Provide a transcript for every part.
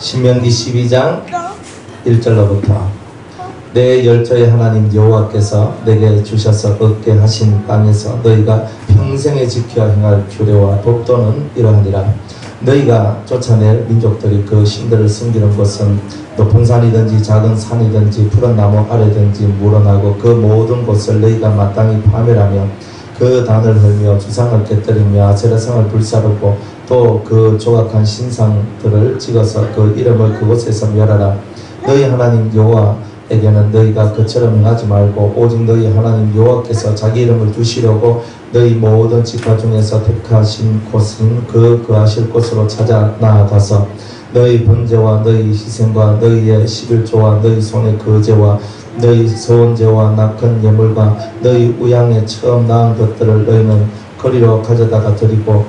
신명기 12장 1절로부터 내 열조의 하나님 여호와께서 내게 주셔서 얻게 하신 땅에서 너희가 평생에 지켜 행할 규례와 법도는 이러하니라. 너희가 쫓아낼 민족들이 그 신들을 섬기는 곳은 높은 산이든지 작은 산이든지 푸른 나무 아래든지 물어나고 그 모든 곳을 너희가 마땅히 파멸하며 그 단을 헐며 주상을 깨뜨리며 아세라상을 불사르고 또 그 조각한 신상들을 찍어서 그 이름을 그곳에서 멸하라. 너희 하나님 여호와에게는 너희가 그처럼 행하지 말고 오직 너희 하나님 여호와께서 자기 이름을 두시려고 너희 모든 지파 중에서 택하신 곳은 그 거하실 곳으로 찾아 나아가서 너희 번제와 너희 희생과 너희의 11조와 너희 손의 거제와 너희 서원제와 낙헌 예물과 너희 우양에 처음 낳은 것들을 너희는 거리로 가져다가 드리고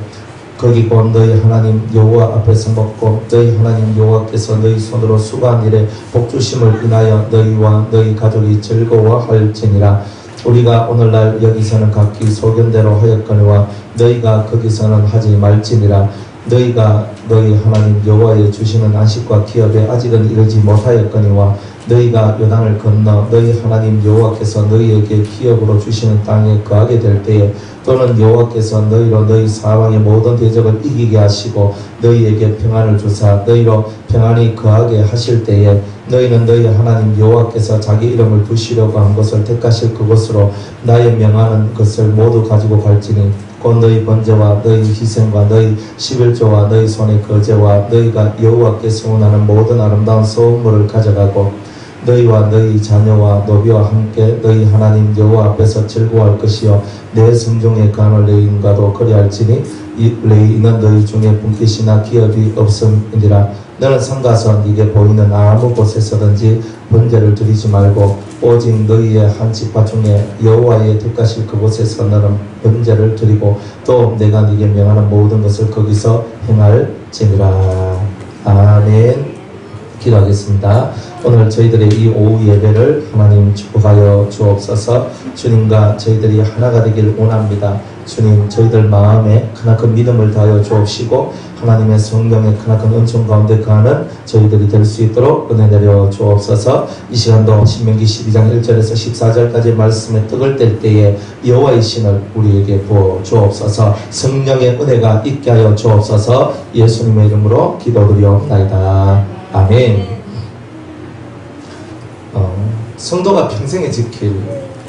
거기 본 너희 하나님 여호와 앞에서 먹고 너희 하나님 여호와께서 너희 손으로 수고한 일에 복주심을 인하여 너희와 너희 가족이 즐거워할지니라. 우리가 오늘날 여기서는 각기 소견대로 하였거니와 너희가 거기서는 하지 말지니라. 너희가 너희 하나님 여호와의 주시는 안식과 기업에 아직은 이르지 못하였거니와 너희가 요단을 건너 너희 하나님 여호와께서 너희에게 기업으로 주시는 땅에 거하게 될 때에 또는 여호와께서 너희로 너희 사방의 모든 대적을 이기게 하시고 너희에게 평안을 주사 너희로 평안히 거하게 하실 때에 너희는 너희 하나님 여호와께서 자기 이름을 두시려고 한 것을 택하실 그곳으로 나의 명하는 것을 모두 가지고 갈지니 곧 너희 번제와 너희 희생과 너희 11조와 너희 손의 거제와 너희가 여호와께 성원하는 모든 아름다운 소음물을 가져가고 너희와 너희 자녀와 노비와 함께 너희 하나님 여호와 앞에서 즐거워할 것이요 내 성중에 간을 레인과도 거리할지니 이 레인은 너희 중에 분깃이나 기업이 없음이니라. 너는 상가서 네게 보이는 아무 곳에서든지 번제를 드리지 말고 오직 너희의 한 지파 중에 여호와의 택하실 그곳에서 너는 번제를 드리고 또 내가 네게 명하는 모든 것을 거기서 행할지니라. 아멘. 기도하겠습니다. 오늘 저희들의 이 오후 예배를 하나님 축복하여 주옵소서. 주님과 저희들이 하나가 되길 원합니다. 주님, 저희들 마음에 크나큰 믿음을 다하여 주옵시고 하나님의 성령의 크나큰 은총 가운데 거하는 저희들이 될 수 있도록 은혜 내려 주옵소서. 이 시간도 신명기 12장 1절에서 14절까지 말씀에 떡을 뗄 때에 여호와의 신을 우리에게 부어 주옵소서. 성령의 은혜가 있게 하여 주옵소서. 예수님의 이름으로 기도드리옵나이다. 아멘. 성도가 평생에 지킬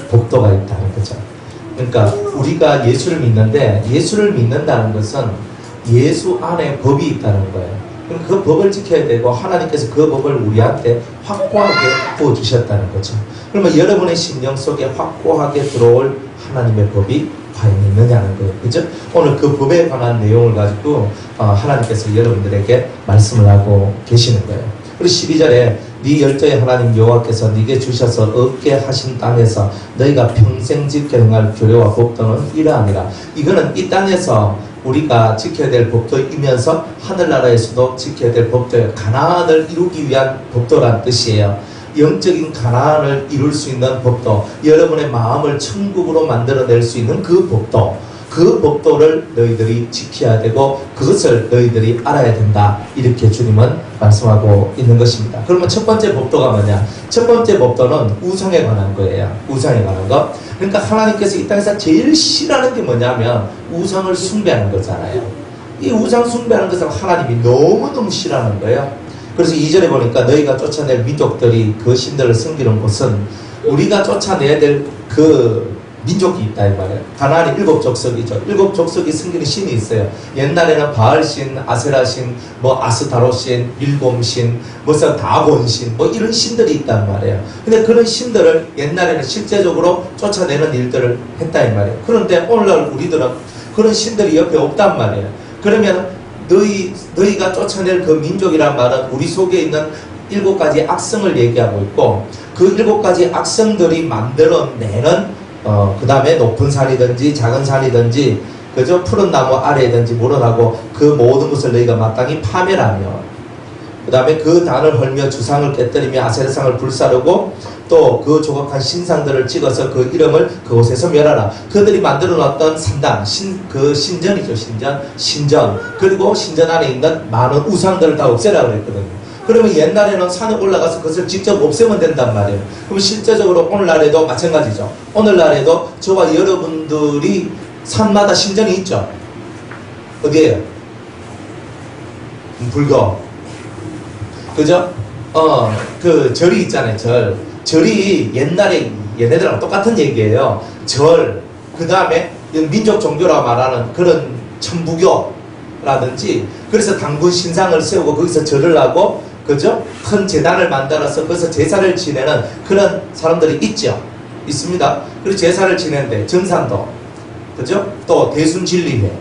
복도가 있다는 거죠. 그러니까 우리가 예수를 믿는데 예수를 믿는다는 것은 예수 안에 법이 있다는 거예요. 그럼 그 법을 지켜야 되고 하나님께서 그 법을 우리한테 확고하게 부어주셨다는 거죠. 그러면 여러분의 심령 속에 확고하게 들어올 하나님의 법이 과연 있느냐는 거예요. 그죠? 오늘 그 법에 관한 내용을 가지고 하나님께서 여러분들에게 말씀을 하고 계시는 거예요. 그리고 12절에 네 열조의 하나님 여호와께서 네게 주셔서 얻게 하신 땅에서 너희가 평생 지켜 행할 규례와 법도는 이러하니라. 이거는 이 땅에서 우리가 지켜야 될 법도이면서 하늘나라에서도 지켜야 될 법도예요. 가나안을 이루기 위한 법도란 뜻이에요. 영적인 가나안을 이룰 수 있는 법도, 여러분의 마음을 천국으로 만들어낼 수 있는 그 법도, 그 법도를 너희들이 지켜야 되고 그것을 너희들이 알아야 된다. 이렇게 주님은 말씀하고 있는 것입니다. 그러면 첫 번째 법도가 뭐냐? 첫 번째 법도는 우상에 관한 거예요. 우상에 관한 것. 그러니까 하나님께서 이 땅에서 제일 싫어하는 게 뭐냐면 우상을 숭배하는 거잖아요. 이 우상 숭배하는 것을 하나님이 너무너무 싫어하는 거예요. 그래서 2절에 보니까 너희가 쫓아낼 민족들이 그 신들을 섬기는 곳은 우리가 쫓아내야 될 그 민족이 있다 이 말이에요. 가나안이 7족속이죠. 7족속이 섬기는 신이 있어요. 옛날에는 바알신, 아세라신, 아스타로신, 밀곰신, 다곤신, 이런 신들이 있단 말이에요. 근데 그런 신들을 옛날에는 실제적으로 쫓아내는 일들을 했다 이 말이에요. 그런데 오늘날 우리들은 그런 신들이 옆에 없단 말이에요. 그러면 너희가 쫓아낼 그 민족이란 말은 우리 속에 있는 7가지 악성을 얘기하고 있고 그 7가지 악성들이 만들어내는 그 다음에 높은 산이든지 작은 산이든지 그저 푸른 나무 아래든지 물어나고 그 모든 것을 너희가 마땅히 파멸하며 그 다음에 그 단을 헐며 주상을 깨뜨리며 아세라상을 불사르고 또 그 조각한 신상들을 찍어서 그 이름을 그곳에서 멸하라. 그들이 만들어 놨던 산당, 그 신전이죠. 신전. 그리고 신전 안에 있는 많은 우상들을 다 없애라 그랬거든요. 그러면 옛날에는 산에 올라가서 그것을 직접 없애면 된단 말이에요. 그럼 실제적으로 오늘날에도 마찬가지죠. 오늘날에도 저와 여러분들이 산마다 신전이 있죠. 어디에요? 불교. 그죠? 그 절이 있잖아요. 절이 옛날에 얘네들하고 똑같은 얘기예요. 절, 그 다음에 민족 종교라 말하는 그런 천부교라든지, 그래서 당군 신상을 세우고 거기서 절을 하고, 그죠? 큰 제단을 만들어서 거기서 제사를 지내는 그런 사람들이 있죠. 있습니다. 그리고 제사를 지내는데 정산도, 그죠? 또 대순진리회,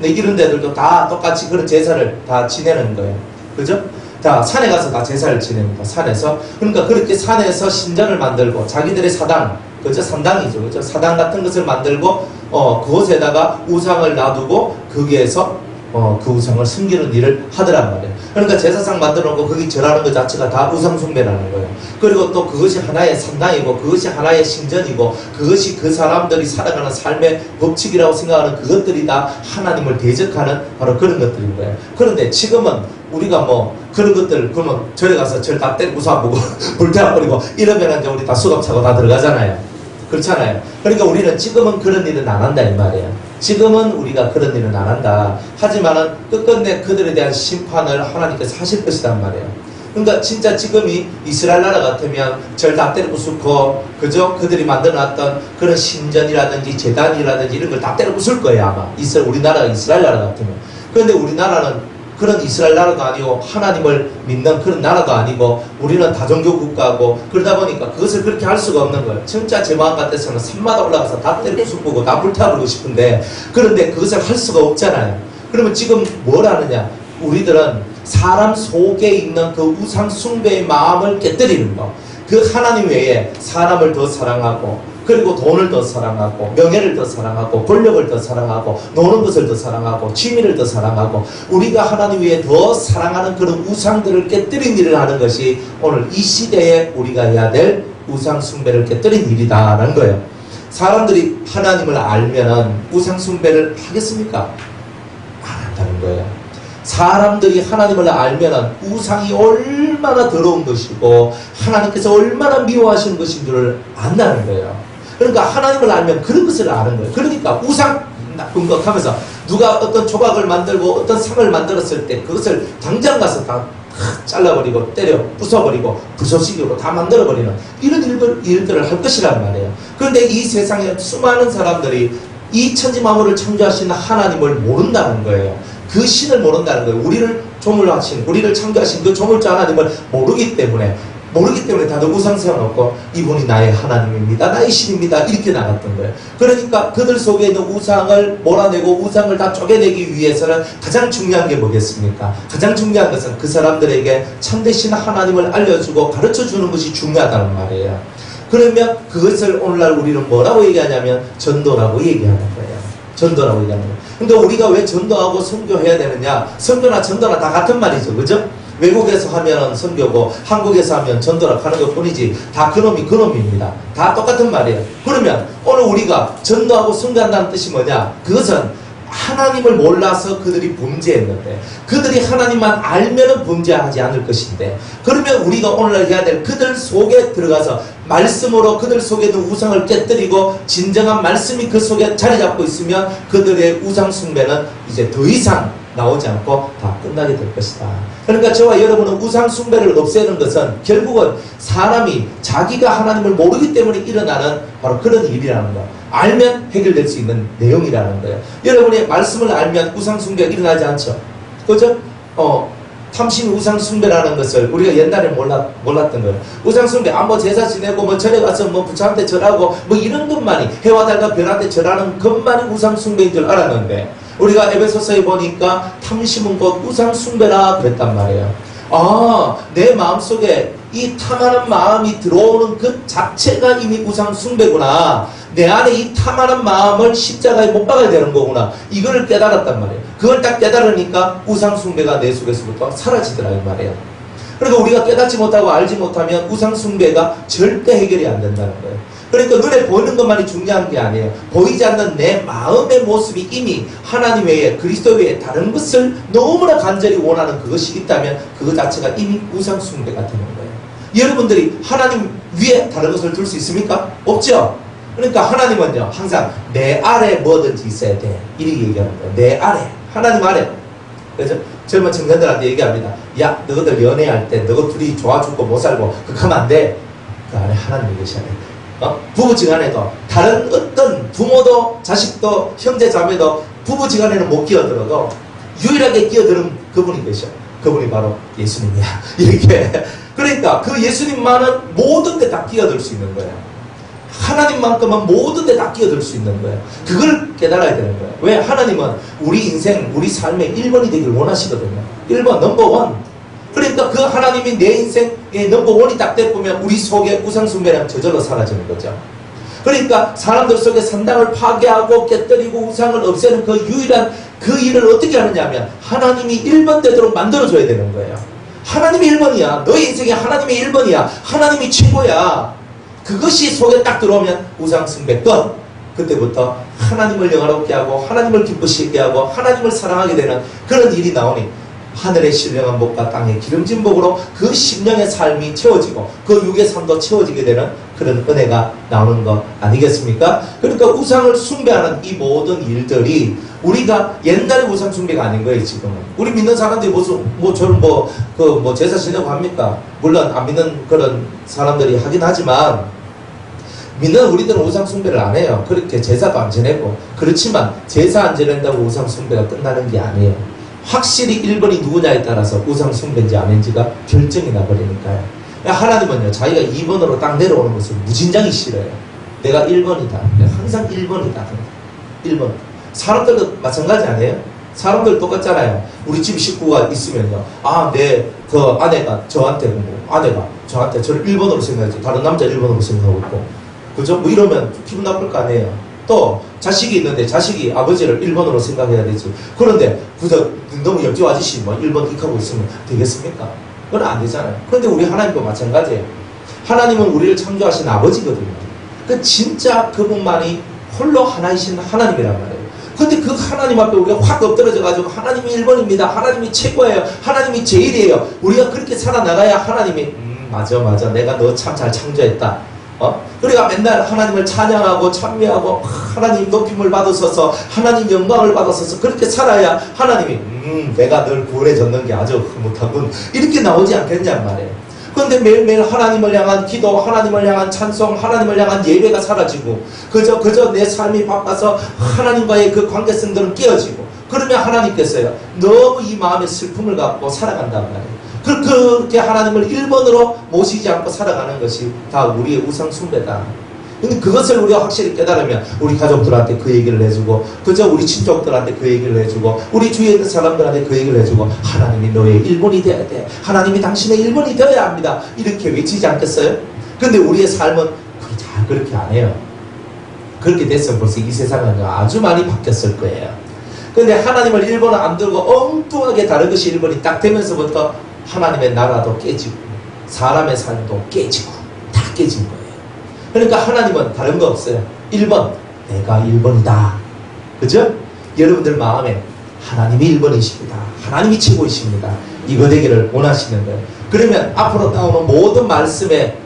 이런 데들도 다 똑같이 그런 제사를 다 지내는 거예요. 그죠? 다 산에 가서 다 제사를 지냅니다. 산에서. 그러니까 그렇게 산에서 신전을 만들고 자기들의 사당, 그죠? 산당이죠. 그죠? 사당 같은 것을 만들고 그곳에다가 우상을 놔두고 거기에서 그 우상을 숨기는 일을 하더란 말이에요. 그러니까 제사상 만들어 놓고 거기 절하는 것 자체가 다 우상 숭배라는 거예요. 그리고 또 그것이 하나의 산당이고 그것이 하나의 신전이고 그것이 그 사람들이 살아가는 삶의 법칙이라고 생각하는 그것들이 다 하나님을 대적하는 바로 그런 것들인 거예요. 그런데 지금은 우리가 뭐 그런 것들, 그러면 절에 가서 절 다 때리고 쏴보고 불태워버리고 이러면 이제 우리 다 수갑차고 다 들어가잖아요. 그렇잖아요. 그러니까 우리는 지금은 그런 일은 안 한다 이 말이에요. 지금은 우리가 그런 일은 안 한다. 하지만은 끝끝내 그들에 대한 심판을 하나님께서 하실 것이란 말이에요. 그러니까 진짜 지금이 이스라엘 나라 같으면 절 다 때려 부수고, 그죠? 그들이 만들어놨던 그런 신전이라든지 제단이라든지 이런 걸 다 때려 부술 거예요 아마. 우리나라가 이스라엘 나라 같으면. 그런데 우리나라는 그런 이스라엘 나라도 아니고 하나님을 믿는 그런 나라도 아니고 우리는 다종교 국가고, 그러다 보니까 그것을 그렇게 할 수가 없는 거예요. 진짜 제 마음 같아서는 산마다 올라가서 다 때려 부수고 다 불태워버리고 싶은데, 그런데 그것을 할 수가 없잖아요. 그러면 지금 뭘 하느냐? 우리들은 사람 속에 있는 그 우상 숭배의 마음을 깨뜨리는 거. 그 하나님 외에 사람을 더 사랑하고, 그리고 돈을 더 사랑하고, 명예를 더 사랑하고, 권력을 더 사랑하고, 노는 것을 더 사랑하고, 취미를 더 사랑하고, 우리가 하나님 외에 더 사랑하는 그런 우상들을 깨뜨린 일을 하는 것이 오늘 이 시대에 우리가 해야 될 우상 숭배를 깨뜨린 일이다라는 거예요. 사람들이 하나님을 알면은 우상 숭배를 하겠습니까? 안 한다는 거예요. 사람들이 하나님을 알면은 우상이 얼마나 더러운 것이고 하나님께서 얼마나 미워하시는 것인 줄을 안다는 거예요. 그러니까 하나님을 알면 그런 것을 아는 거예요. 그러니까 우상 나쁜 것 하면서 누가 어떤 조각을 만들고 어떤 상을 만들었을 때 그것을 당장 가서 다 잘라버리고 때려 부숴버리고 부서지기로 다 만들어버리는 이런 일들을 할 것이란 말이에요. 그런데 이 세상에 수많은 사람들이 이 천지만물을 창조하시는 하나님을 모른다는 거예요. 그 신을 모른다는 거예요. 우리를 조물하신, 우리를 창조하신 그 조물자 하나님을 모르기 때문에 다들 우상 세워놓고 이분이 나의 하나님입니다, 나의 신입니다 이렇게 나갔던 거예요. 그러니까 그들 속에 있는 우상을 몰아내고 우상을 다 쪼개내기 위해서는 가장 중요한 게 뭐겠습니까? 가장 중요한 것은 그 사람들에게 참되신 하나님을 알려주고 가르쳐주는 것이 중요하다는 말이에요. 그러면 그것을 오늘날 우리는 뭐라고 얘기하냐면 전도라고 얘기하는 거예요. 전도라고 얘기하는 거예요. 근데 우리가 왜 전도하고 선교해야 되느냐? 선교나 전도나 다 같은 말이죠. 그죠? 외국에서 하면 선교고 한국에서 하면 전도라 하는 것 뿐이지 다 그놈이 그놈입니다. 다 똑같은 말이에요. 그러면 오늘 우리가 전도하고 선교한다는 뜻이 뭐냐? 그것은 하나님을 몰라서 그들이 범죄했는데 그들이 하나님만 알면은 범죄하지 않을 것인데, 그러면 우리가 오늘날 해야 될 그들 속에 들어가서 말씀으로 그들 속에 있는 우상을 깨뜨리고 진정한 말씀이 그 속에 자리 잡고 있으면 그들의 우상 숭배는 이제 더 이상 나오지 않고 다 끝나게 될 것이다. 그러니까 저와 여러분은 우상 숭배를 없애는 것은 결국은 사람이 자기가 하나님을 모르기 때문에 일어나는 바로 그런 일이라는 거. 알면 해결될 수 있는 내용이라는 거예요. 여러분이 말씀을 알면 우상 숭배가 일어나지 않죠. 그죠? 탐심 우상 숭배라는 것을 우리가 옛날에 몰랐던 거예요. 우상 숭배, 뭐 제사 지내고 뭐 절에 가서 뭐 부처한테 절하고 뭐 이런 것만이, 해와 달과 별한테 절하는 것만이 우상 숭배인 줄 알았는데, 우리가 에베소서에 보니까 탐심은 곧 우상 숭배라 그랬단 말이에요. 내 마음속에 이 탐하는 마음이 들어오는 그 자체가 이미 우상 숭배구나. 내 안에 이 탐하는 마음을 십자가에 못 박아야 되는 거구나. 이걸 깨달았단 말이에요. 그걸 딱 깨달으니까 우상 숭배가 내 속에서부터 사라지더라 이 말이에요. 그러니까 우리가 깨닫지 못하고 알지 못하면 우상 숭배가 절대 해결이 안 된다는 거예요. 그러니까 눈에 보이는 것만이 중요한 게 아니에요. 보이지 않는 내 마음의 모습이 이미 하나님 외에, 그리스도 외에 다른 것을 너무나 간절히 원하는 그것이 있다면 그것 자체가 이미 우상 숭배가 되는 거예요. 여러분들이 하나님 위에 다른 것을 둘 수 있습니까? 없죠? 그러니까 하나님은요, 항상 내 아래 뭐든지 있어야 돼. 이렇게 얘기하는 거예요. 내 아래, 하나님 아래. 그래서 젊은 청년들한테 얘기합니다. 야, 너희들 연애할 때 너희 둘이 좋아 죽고 못 살고 그렇게 하면 안 돼. 그 안에 하나님이 계셔야 돼. 부부지간에도 다른 어떤 부모도 자식도 형제자매도 부부지간에는 못 끼어들어도 유일하게 끼어드는 그분이 계셔. 그분이 바로 예수님이야. 이렇게. 그러니까 그 예수님만은 모든 데 다 끼어들 수 있는 거예요. 하나님만큼은 모든 데 다 끼어들 수 있는 거예요. 그걸 깨달아야 되는 거예요. 왜? 하나님은 우리 인생, 우리 삶의 1번이 되길 원하시거든요. 1번, 넘버원. 그러니까 그 하나님이 내 인생의 넘버원이 딱 돼보면 우리 속에 우상숭배랑 저절로 사라지는 거죠. 그러니까 사람들 속에 산당을 파괴하고 깨뜨리고 우상을 없애는 그 유일한 그 일을 어떻게 하느냐 하면 하나님이 1번 되도록 만들어줘야 되는 거예요. 하나님이 1번이야. 너의 인생에 하나님이 1번이야. 하나님이 최고야. 그것이 속에 딱 들어오면 우상숭배 끝. 그때부터 하나님을 영화롭게 하고 하나님을 기쁘시게 하고 하나님을 사랑하게 되는 그런 일이 나오니 하늘의 신령한 복과 땅의 기름진 복으로 그 심령의 삶이 채워지고 그 육의 삶도 채워지게 되는 그런 은혜가 나오는 것 아니겠습니까? 그러니까 우상을 숭배하는 이 모든 일들이 우리가 옛날에 우상 숭배가 아닌 거예요. 지금은 우리 믿는 사람들이 무슨 저는 제사 지내고 합니까? 물론 안 믿는 그런 사람들이 하긴 하지만 믿는 우리들은 우상 숭배를 안 해요. 그렇게 제사도 안 지내고. 그렇지만 제사 안 지낸다고 우상 숭배가 끝나는 게 아니에요. 확실히 1번이 누구냐에 따라서 우상 숭배인지 아닌지가 결정이 나버리니까요. 하나님은요, 자기가 2번으로 딱 내려오는 것을 무진장이 싫어요. 내가 1번이다. 항상 1번이다. 1번. 사람들도 마찬가지 아니에요? 사람들 똑같잖아요. 우리 집 식구가 있으면요. 그 아내가 저한테 저를 1번으로 생각하지. 다른 남자 1번으로 생각하고 있고. 그죠? 뭐 이러면 기분 나쁠 거 아니에요. 또 자식이 있는데 자식이 아버지를 1번으로 생각해야 되지. 그런데 그저 너무 옆집 아저씨 1번 틱하고 있으면 되겠습니까? 그건 안 되잖아요. 그런데 우리 하나님도 마찬가지예요. 하나님은 우리를 창조하신 아버지거든요. 그 진짜 그분만이 홀로 하나이신 하나님이란 말이에요. 근데 그 하나님 앞에 우리가 확 엎드러져가지고 하나님이 1번입니다. 하나님이 최고예요. 하나님이 제일이에요. 우리가 그렇게 살아나가야 하나님이 맞아 내가 너 참 잘 창조했다. 우리가 맨날 하나님을 찬양하고 찬미하고 하나님 높임을 받으셔서 하나님 영광을 받으셔서 그렇게 살아야 하나님이 내가 널 구원해줬는 게 아주 흐뭇하군 이렇게 나오지 않겠냔 말이에요. 그런데 매일매일 하나님을 향한 기도, 하나님을 향한 찬송, 하나님을 향한 예배가 사라지고 그저 내 삶이 바빠서 하나님과의 그 관계성들은 깨어지고 그러면 하나님께서요 너무 이 마음에 슬픔을 갖고 살아간단 말이에요. 그렇게 하나님을 1번으로 모시지 않고 살아가는 것이 다 우리의 우상 숭배다. 근데 그것을 우리가 확실히 깨달으면 우리 가족들한테 그 얘기를 해주고 그저 우리 친족들한테 그 얘기를 해주고 우리 주위에 있는 사람들한테 그 얘기를 해주고 하나님이 너의 1번이 되어야 돼. 하나님이 당신의 1번이 되어야 합니다. 이렇게 외치지 않겠어요? 근데 우리의 삶은 잘 그렇게 안 해요. 그렇게 됐으면 벌써 이 세상은 아주 많이 바뀌었을 거예요. 근데 하나님을 1번을 안 들고 엉뚱하게 다른 것이 1번이 딱 되면서부터 하나님의 나라도 깨지고 사람의 삶도 깨지고 다 깨진 거예요. 그러니까 하나님은 다른 거 없어요. 1번 내가 1번이다. 그죠? 여러분들 마음에 하나님이 1번이십니다. 하나님이 최고이십니다. 이거 되기를 원하시는 거예요. 그러면 앞으로 나오는 모든 말씀에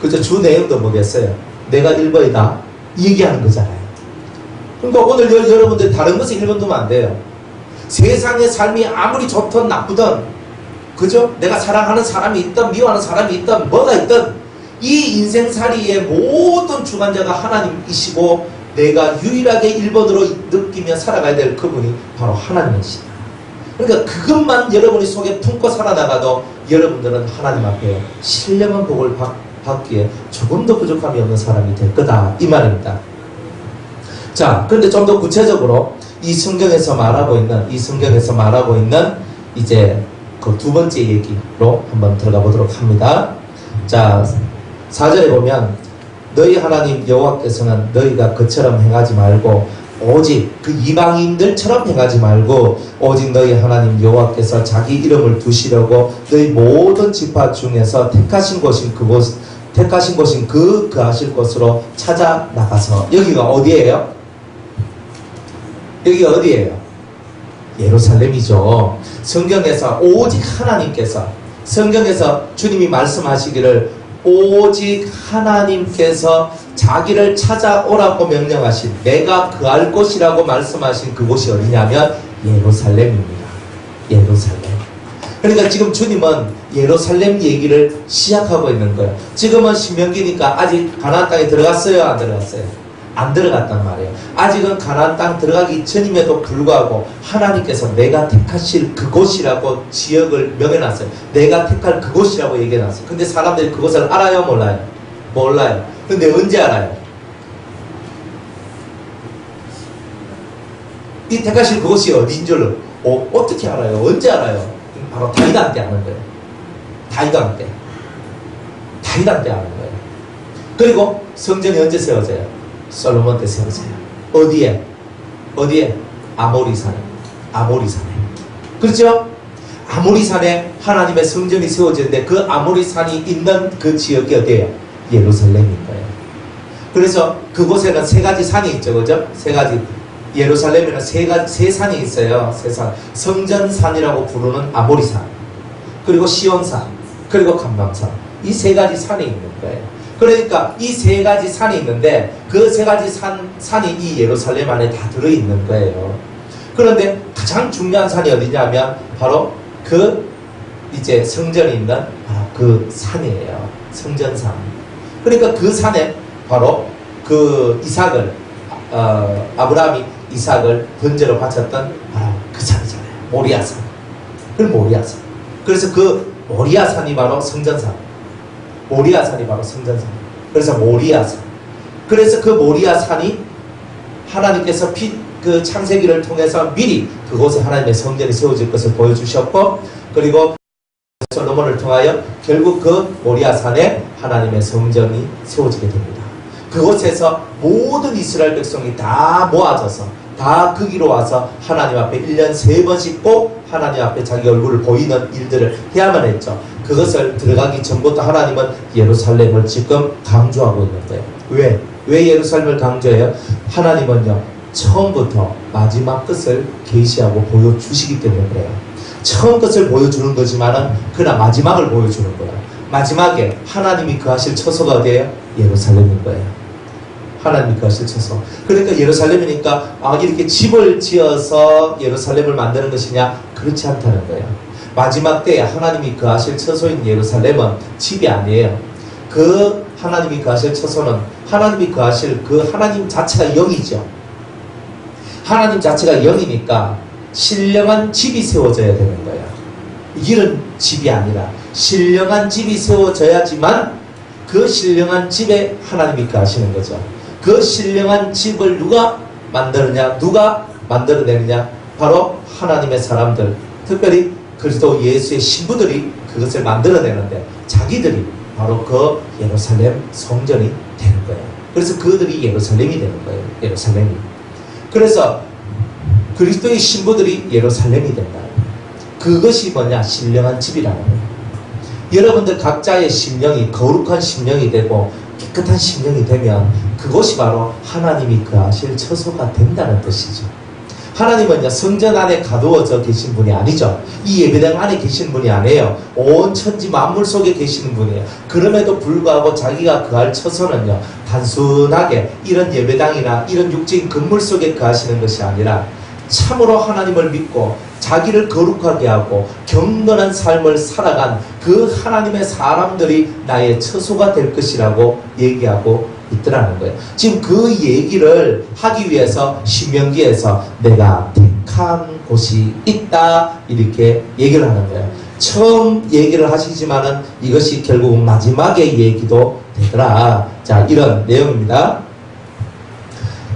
그저 주 내용도 뭐겠어요? 내가 1번이다. 얘기하는 거잖아요. 그러니까 오늘 여러분들 다른 것에 1번 두면 안 돼요. 세상의 삶이 아무리 좋든 나쁘든 그죠? 내가 사랑하는 사람이 있든 미워하는 사람이 있든 뭐가 있든 이 인생살이의 모든 주관자가 하나님이시고 내가 유일하게 1번으로 느끼며 살아가야 될 그분이 바로 하나님이시다. 그러니까 그것만 여러분이 속에 품고 살아나가도 여러분들은 하나님 앞에 신령한 복을 받기에 조금 더 부족함이 없는 사람이 될 거다 이 말입니다. 자, 그런데 좀 더 구체적으로 이 성경에서 말하고 있는 이제 그 두 번째 얘기로 한번 들어가 보도록 합니다. 자, 4절에 보면 너희 하나님 여호와께서는 너희가 그처럼 행하지 말고 오직 그 이방인들처럼 행하지 말고 오직 너희 하나님 여호와께서 자기 이름을 두시려고 너희 모든 지파 중에서 택하신 곳인 택하신 곳인 그 거하실 곳으로 찾아 나가서. 여기가 어디예요? 여기가 어디예요? 예루살렘이죠. 성경에서 오직 하나님께서, 성경에서 주님이 말씀하시기를 오직 하나님께서 자기를 찾아오라고 명령하신, 내가 거할 곳이라고 말씀하신 그곳이 어디냐면 예루살렘입니다. 예루살렘. 그러니까 지금 주님은 예루살렘 얘기를 시작하고 있는 거예요. 지금은 신명기니까 아직 가나안 땅에 들어갔어요? 안 들어갔어요? 안 들어갔단 말이에요. 아직은 가나안 땅 들어가기 전임에도 불구하고 하나님께서 내가 택하실 그곳이라고 지역을 명해놨어요. 내가 택할 그곳이라고 얘기해놨어요. 근데 사람들이 그곳을 알아요? 몰라요? 몰라요. 근데 언제 알아요? 이 택하실 그곳이 어딘 줄 어떻게 알아요? 언제 알아요? 바로 다윗왕 때 아는 거예요. 다윗왕 때. 다윗왕 때 아는 거예요. 그리고 성전이 언제 세워져요? 솔로몬 때 세워져요. 어디에? 어디에? 아모리산에. 아모리산에. 그렇죠? 아모리산에 하나님의 성전이 세워지는데 그 아모리산이 있는 그 지역이 어디예요? 예루살렘인 거예요. 그래서 그곳에는 세 가지 산이 있죠. 그죠? 세 가지. 예루살렘에는 세 산이 있어요. 세 산. 성전산이라고 부르는 아모리산, 그리고 시온산, 그리고 감람산. 이 세 가지 산이 있는 거예요. 그러니까 이 세 가지 산이 있는데 그 세 가지 산이 이 예루살렘 안에 다 들어있는 거예요. 그런데 가장 중요한 산이 어디냐면 바로 그 이제 성전이 있는 그 산이에요. 성전산. 그러니까 그 산에 바로 그 이삭을 아브라함이 이삭을 번제로 바쳤던 그 산이잖아요. 모리아산. 그 모리아산. 그래서 그 모리아산이 바로 성전산. 모리아산이 바로 성전산. 그래서 모리아산. 그래서 그 모리아산이 하나님께서 그 창세기를 통해서 미리 그곳에 하나님의 성전이 세워질 것을 보여주셨고, 그리고 솔로몬을 통하여 결국 그 모리아산에 하나님의 성전이 세워지게 됩니다. 그곳에서 모든 이스라엘 백성이 다 모아져서 다 거기로 와서 하나님 앞에 1년 3번씩 꼭 하나님 앞에 자기 얼굴을 보이는 일들을 해야만 했죠. 그것을 들어가기 전부터 하나님은 예루살렘을 지금 강조하고 있는 거예요. 왜? 왜 예루살렘을 강조해요? 하나님은요, 처음부터 마지막 것을 계시하고 보여주시기 때문에 그래요. 처음 것을 보여주는 거지만은 그러나 마지막을 보여주는 거예요. 마지막에 하나님이 거하실 처소가 어디예요? 예루살렘인 거예요. 하나님이 거하실 처소. 그러니까 예루살렘이니까 이렇게 집을 지어서 예루살렘을 만드는 것이냐? 그렇지 않다는 거예요. 마지막 때에 하나님이 거하실 처소인 예루살렘은 집이 아니에요. 그 하나님이 거하실 처소는 하나님이 거하실 그 하나님 자체가 영이죠. 하나님 자체가 영이니까 신령한 집이 세워져야 되는 거예요. 이런 집이 아니라 신령한 집이 세워져야지만 그 신령한 집에 하나님이 거하시는 거죠. 그 신령한 집을 누가 만드느냐? 누가 만들어내느냐? 바로 하나님의 사람들, 특별히 그리스도 예수의 신부들이 그것을 만들어내는데 자기들이 바로 그 예루살렘 성전이 되는 거예요. 그래서 그들이 예루살렘이 되는 거예요. 예루살렘이. 그래서 그리스도의 신부들이 예루살렘이 된다. 그것이 뭐냐? 신령한 집이라는 거예요. 여러분들 각자의 심령이 거룩한 심령이 되고 깨끗한 심령이 되면 그것이 바로 하나님이 거하실 처소가 된다는 뜻이죠. 하나님은요, 성전 안에 가두어져 계신 분이 아니죠. 이 예배당 안에 계신 분이 아니에요. 온 천지 만물 속에 계시는 분이에요. 그럼에도 불구하고 자기가 거할 처소는요, 단순하게 이런 예배당이나 이런 육적인 건물 속에 거하시는 것이 아니라 참으로 하나님을 믿고 자기를 거룩하게 하고 경건한 삶을 살아간 그 하나님의 사람들이 나의 처소가 될 것이라고 얘기하고 있더라는 거예요. 지금 그 얘기를 하기 위해서 신명기에서 내가 택한 곳이 있다 이렇게 얘기를 하는 거예요. 처음 얘기를 하시지만은 이것이 결국 마지막의 얘기도 되더라. 자, 이런 내용입니다.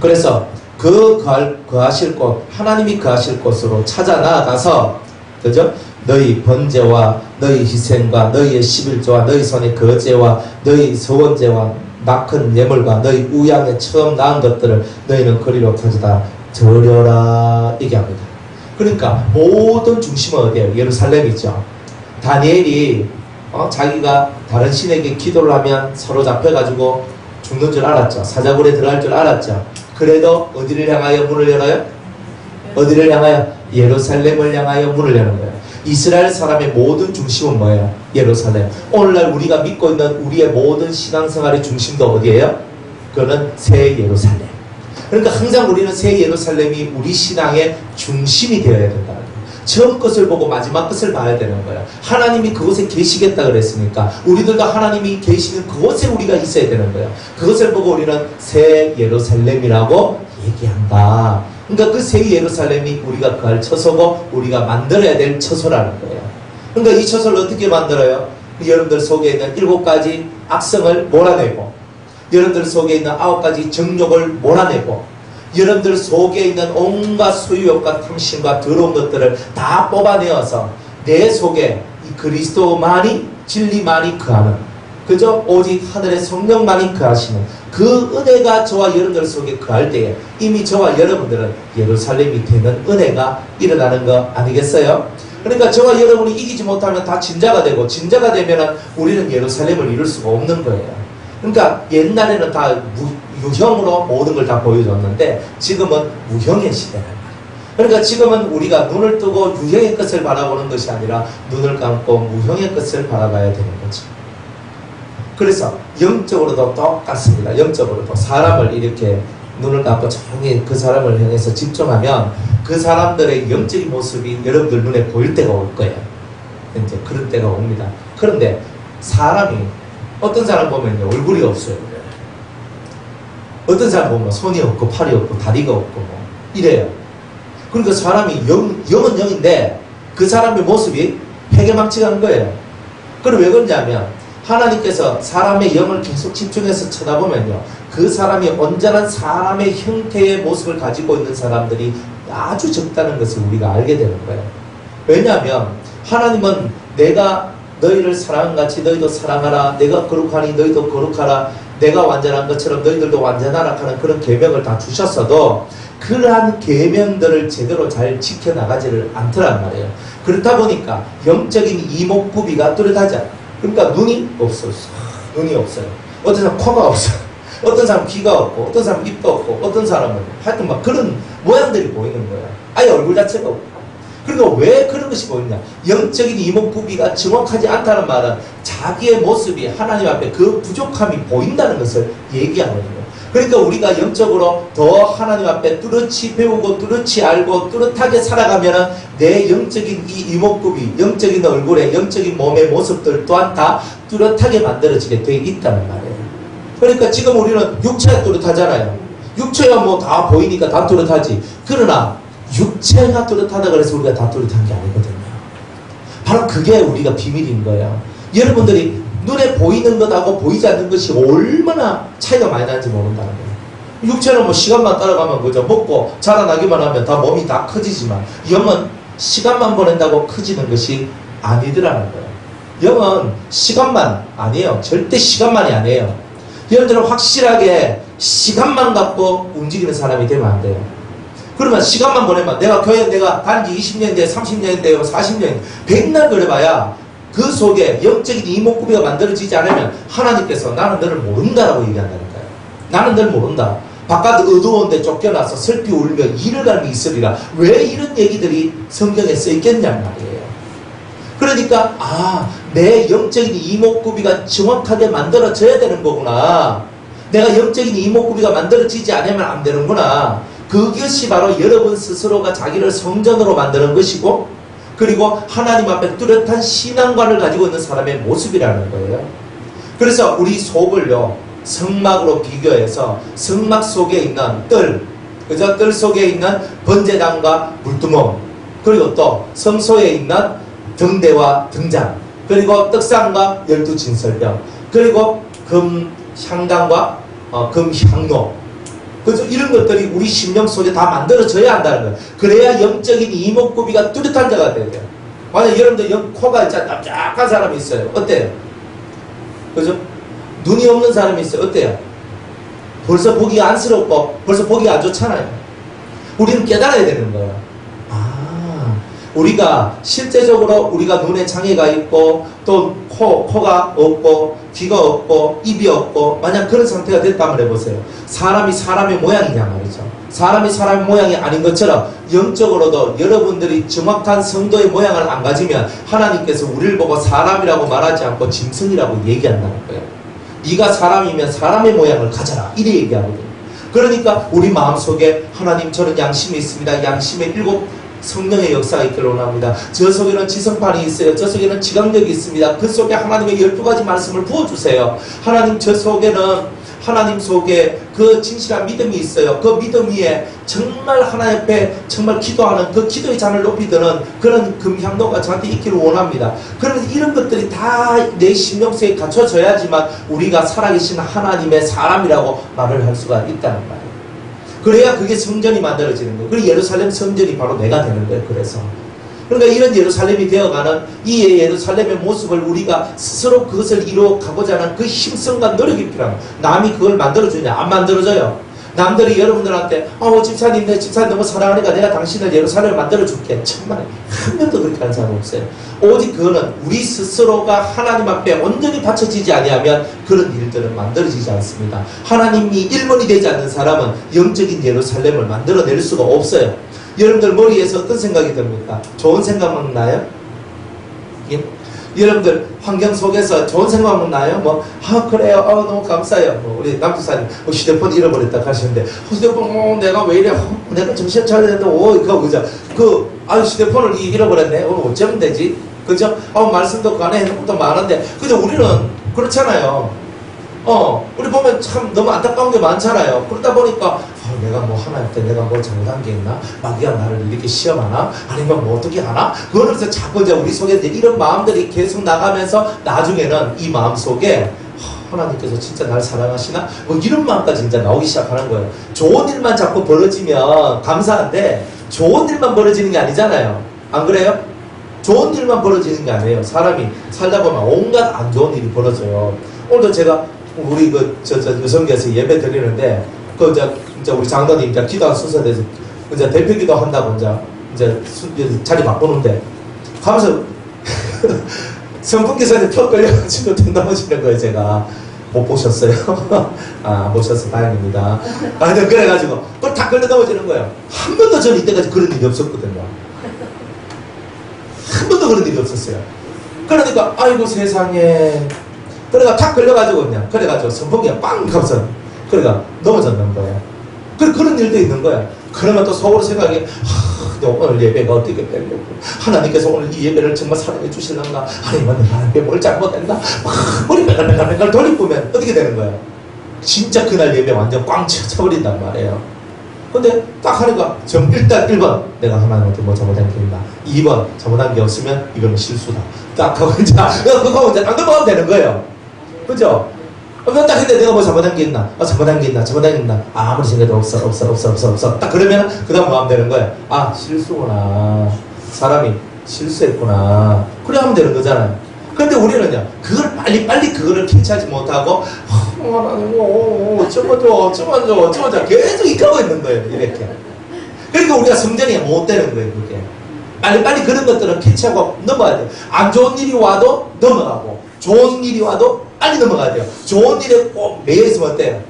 그래서 그 거하실 곳, 하나님이 거하실 곳으로 찾아 나아가서, 그죠? 너희 번제와 너희 희생과 너희의 11조와 너희 손의 거제와 너희 서원제와 낙헌 예물과 너희 우양의 처음 낳은 것들을 너희는 거리로 가져다 드려라 얘기합니다. 그러니까 모든 중심은 어디예요? 예루살렘이죠. 다니엘이 자기가 다른 신에게 기도를 하면 서로 잡혀가지고 죽는 줄 알았죠. 사자굴에 들어갈 줄 알았죠. 그래도 어디를 향하여 문을 열어요? 어디를 향하여? 예루살렘을 향하여 문을 여는 거예요. 이스라엘 사람의 모든 중심은 뭐예요? 예루살렘. 오늘날 우리가 믿고 있는 우리의 모든 신앙생활의 중심도 어디예요? 그거는 새 예루살렘. 그러니까 항상 우리는 새 예루살렘이 우리 신앙의 중심이 되어야 된다는 거예요. 처음 것을 보고 마지막 것을 봐야 되는 거예요. 하나님이 그곳에 계시겠다 그랬으니까 우리들도 하나님이 계시는 그곳에 우리가 있어야 되는 거예요. 그것을 보고 우리는 새 예루살렘이라고 얘기한다. 그러니까 그 새 예루살렘이 우리가 그할 처소고 우리가 만들어야 될 처소라는 거예요. 그러니까 이 처소를 어떻게 만들어요? 여러분들 속에 있는 7가지 악성을 몰아내고, 여러분들 속에 있는 9가지 정욕을 몰아내고, 여러분들 속에 있는 온갖 소유욕과 탐심과 더러운 것들을 다 뽑아내어서 내 속에 이 그리스도만이, 진리만이 거하는, 그저 오직 하늘의 성령만이 거하시는 그 은혜가 저와 여러분들 속에 거할 때에 이미 저와 여러분들은 예루살렘이 되는 은혜가 일어나는 거 아니겠어요? 그러니까 저와 여러분이 이기지 못하면 다 진자가 되고, 진자가 되면 우리는 예루살렘을 이룰 수가 없는 거예요. 그러니까 옛날에는 다 유형으로 모든 걸 다 보여줬는데 지금은 무형의 시대란 말이에요. 그러니까 지금은 우리가 눈을 뜨고 유형의 것을 바라보는 것이 아니라 눈을 감고 무형의 것을 바라봐야 되는 거죠. 그래서 영적으로도 똑같습니다. 영적으로도 사람을 이렇게 눈을 감고 조용히 그 사람을 향해서 집중하면 그 사람들의 영적인 모습이 여러분들 눈에 보일 때가 올 거예요. 이제 그런 때가 옵니다. 그런데 사람이 어떤 사람 보면 얼굴이 없어요. 어떤 사람 보면 손이 없고 팔이 없고 다리가 없고 뭐 이래요. 그러니까 사람이 영은 영인데 그 사람의 모습이 회개망측한 거예요. 그럼 왜 그러냐면 하나님께서 사람의 영을 계속 집중해서 쳐다보면요, 그 사람이 온전한 사람의 형태의 모습을 가지고 있는 사람들이 아주 적다는 것을 우리가 알게 되는 거예요. 왜냐하면 하나님은 내가 너희를 사랑한 같이 너희도 사랑하라, 내가 거룩하니 너희도 거룩하라, 내가 완전한 것처럼 너희들도 완전하라 하는 그런 계명을 다 주셨어도 그러한 계명들을 제대로 잘 지켜나가지를 않더란 말이에요. 그렇다 보니까 영적인 이목구비가 뚜렷하지 않아요. 그러니까 눈이 없어요. 눈이 없어요. 어떤 사람 코가 없어요. 어떤 사람 귀가 없고, 어떤 사람 입도 없고, 어떤 사람은 하여튼 막 그런 모양들이 보이는 거예요. 아예 얼굴 자체가 없고. 그러니까 왜 그런 것이 보이냐? 영적인 이목구비가 정확하지 않다는 말은 자기의 모습이 하나님 앞에 그 부족함이 보인다는 것을 얘기하거든요. 그러니까 우리가 영적으로 더 하나님 앞에 뚜렷이 배우고 뚜렷이 알고 뚜렷하게 살아가면은 내 영적인 이 이목구비, 영적인 얼굴에 영적인 몸의 모습들 또한 다 뚜렷하게 만들어지게 되어 있다는 말이에요. 그러니까 지금 우리는 육체가 뚜렷하잖아요. 육체가 뭐 다 보이니까 다 뚜렷하지. 그러나 육체가 뚜렷하다 그래서 우리가 다 뚜렷한 게 아니거든요. 바로 그게 우리가 비밀인 거예요. 여러분들이 눈에 보이는 것하고 보이지 않는 것이 얼마나 차이가 많이 나는지 모른다는 거예요. 육체는 뭐 시간만 따라가면 그저 먹고 자라나기만 하면 다 몸이 다 커지지만 영은 시간만 보낸다고 커지는 것이 아니더라는 거예요. 영은 시간만 아니에요. 절대 시간만이 아니에요. 여러분들은 확실하게 시간만 갖고 움직이는 사람이 되면 안 돼요. 그러면 시간만 보내면 내가 교회 내가 단지 20년인데 30년인데 40년 100날 그래봐야 그 속에 영적인 이목구비가 만들어지지 않으면 하나님께서 나는 너를 모른다라고 얘기한다니까요. 나는 너를 모른다. 바깥 어두운데 쫓겨나서 슬피 울며 이를 갈미 있으리라. 왜 이런 얘기들이 성경에 써있겠냔 말이에요. 그러니까 내 영적인 이목구비가 정확하게 만들어져야 되는 거구나. 내가 영적인 이목구비가 만들어지지 않으면 안 되는구나. 그것이 바로 여러분 스스로가 자기를 성전으로 만드는 것이고, 그리고 하나님 앞에 뚜렷한 신앙관을 가지고 있는 사람의 모습이라는 거예요. 그래서 우리 속을요, 성막으로 비교해서 성막 속에 있는 그저 뜰 속에 있는 번제단과 물두멍, 그리고 또 성소에 있는 등대와 등잔, 그리고 떡상과 12진설병, 그리고 금 향단과 금 향로, 그래서 이런 것들이 우리 심령 속에 다 만들어져야 한다는 거예요. 그래야 영적인 이목구비가 뚜렷한 자가 돼요. 만약 여러분들 코가 진짜 납작한 사람이 있어요. 어때요? 그죠? 눈이 없는 사람이 있어요. 어때요? 벌써 보기가 안쓰럽고 벌써 보기가 안 좋잖아요. 우리는 깨달아야 되는 거예요. 우리가 실제적으로 우리가 눈에 장애가 있고 또 코가 없고 귀가 없고 입이 없고 만약 그런 상태가 됐다면 해보세요. 사람이 사람의 모양이냐 말이죠. 사람이 사람의 모양이 아닌 것처럼 영적으로도 여러분들이 정확한 성도의 모양을 안 가지면 하나님께서 우리를 보고 사람이라고 말하지 않고 짐승이라고 얘기한다는 거예요. 네가 사람이면 사람의 모양을 가져라 이래 얘기하거든요. 그러니까 우리 마음속에 하나님 저는 양심이 있습니다. 양심의 7 성령의 역사가 있기를 원합니다. 저 속에는 지성판이 있어요. 저 속에는 지각력이 있습니다. 그 속에 하나님의 12가지 말씀을 부어주세요. 하나님 저 속에는 하나님 속에 그 진실한 믿음이 있어요. 그 믿음 위에 정말 하나님 앞에 정말 기도하는 그 기도의 잔을 높이 드는 그런 금향로가 저한테 있기를 원합니다. 그러면 이런 것들이 다 내 심령 속에 갖춰져야지만 우리가 살아계신 하나님의 사람이라고 말을 할 수가 있다는 말이에요. 그래야 그게 성전이 만들어지는 거예요. 그리고 예루살렘 성전이 바로 내가 되는 거예요. 그래서 그러니까 이런 예루살렘이 되어가는 이 예루살렘의 모습을 우리가 스스로 그것을 이루어가고자 하는 그 힘성과 노력이 필요합니다. 남이 그걸 만들어주냐? 안 만들어줘요. 남들이 여러분들한테 집사님 내 집사님 너무 사랑하니까 내가 당신을 예루살렘을 만들어줄게. 천만에 한 명도 그렇게 하는 사람 없어요. 오직 그거는 우리 스스로가 하나님 앞에 온전히 바쳐지지 아니하면 그런 일들은 만들어지지 않습니다. 하나님이 일본이 되지 않는 사람은 영적인 예루살렘을 만들어낼 수가 없어요. 여러분들 머리에서 어떤 생각이 듭니까? 좋은 생각만 나요? 예? 여러분들 환경 속에서 좋은 생각만 나요? 그래요. 너무 감사해요. 우리 남주사님 휴대폰 잃어버렸다 하시는데 휴대폰 내가 왜 이래? 내가 정신 차려야 되는데 그죠? 휴대폰을 잃어버렸네. 오늘 어쩌면 되지? 그죠? 말씀도 간에 해놓은 것도 많은데 그죠? 우리는 그렇잖아요. 우리 보면 참 너무 안타까운 게 많잖아요. 그러다 보니까 내가 하나님한테 내가 잘못한 게 있나? 마귀가 나를 이렇게 시험하나? 아니면 어떻게 하나? 그러면서 자꾸 이제 우리 속에 이런 마음들이 계속 나가면서 나중에는 이 마음 속에 하나님께서 진짜 날 사랑하시나? 이런 마음까지 이제 나오기 시작하는 거예요. 좋은 일만 자꾸 벌어지면 감사한데 좋은 일만 벌어지는 게 아니잖아요. 안 그래요? 좋은 일만 벌어지는 게 아니에요. 사람이 살다 보면 온갖 안 좋은 일이 벌어져요. 오늘도 제가 우리 여성교에서 예배 드리는데 이제 우리 장로님 이제 기도한 순서대에서 이제 대표 기도 한다고 이제 자리 바꾸는데 가면서 선풍기선에 턱 걸려가지고 넘어지는 거예요. 제가 못 보셨어요? 안 보셔서 다행입니다. 그래가지고 그걸 다 걸려 넘어지는 거예요. 한 번도 저는 이때까지 그런 일이 없었거든요. 한 번도 그런 일이 없었어요. 그러니까 아이고 세상에 그래가 탁 걸려가지고 그래가지고 선풍기가 빵 가면서 그래가 넘어졌는 거예요. 그런 일도 있는 거야. 그러면 또 속으로 생각해, 오늘 예배가 어떻게 되려고? 하나님께서 오늘 이 예배를 정말 사랑해 주실런가? 아니면 하나님께 뭘 잘못했나? 머리 맨날 돌리면 어떻게 되는 거야? 진짜 그날 예배 완전 꽝 쳐버린단 말이에요. 근데 딱 하니까 일단 1번 내가 하나님한테 잘못한 게 있나? 2번 잘못한 게 없으면 이거는 실수다. 딱 하고 이제 그거 이제 딱 넘어가면 되는 거예요. 그죠? 딱 근데 내가 잘못한 게 있나? 잘못한 게 있나? 아무리 생각해도 없어. 딱 그러면 그 다음 뭐 하면 되는 거야? 실수구나. 사람이 실수했구나. 그래 하면 되는 거잖아요. 근데 우리는요, 그걸 빨리 그거를 캐치하지 못하고, 어쩌면 계속 이끌고 있는 거예요, 이렇게. 그러니까 우리가 성전이 못 되는 거예요, 그게. 빨리 그런 것들은 캐치하고 넘어가야 돼요. 안 좋은 일이 와도 넘어가고, 좋은 일이 와도 빨리 넘어가야 돼요. 좋은 일에 꼭 매여 있으면 어때요?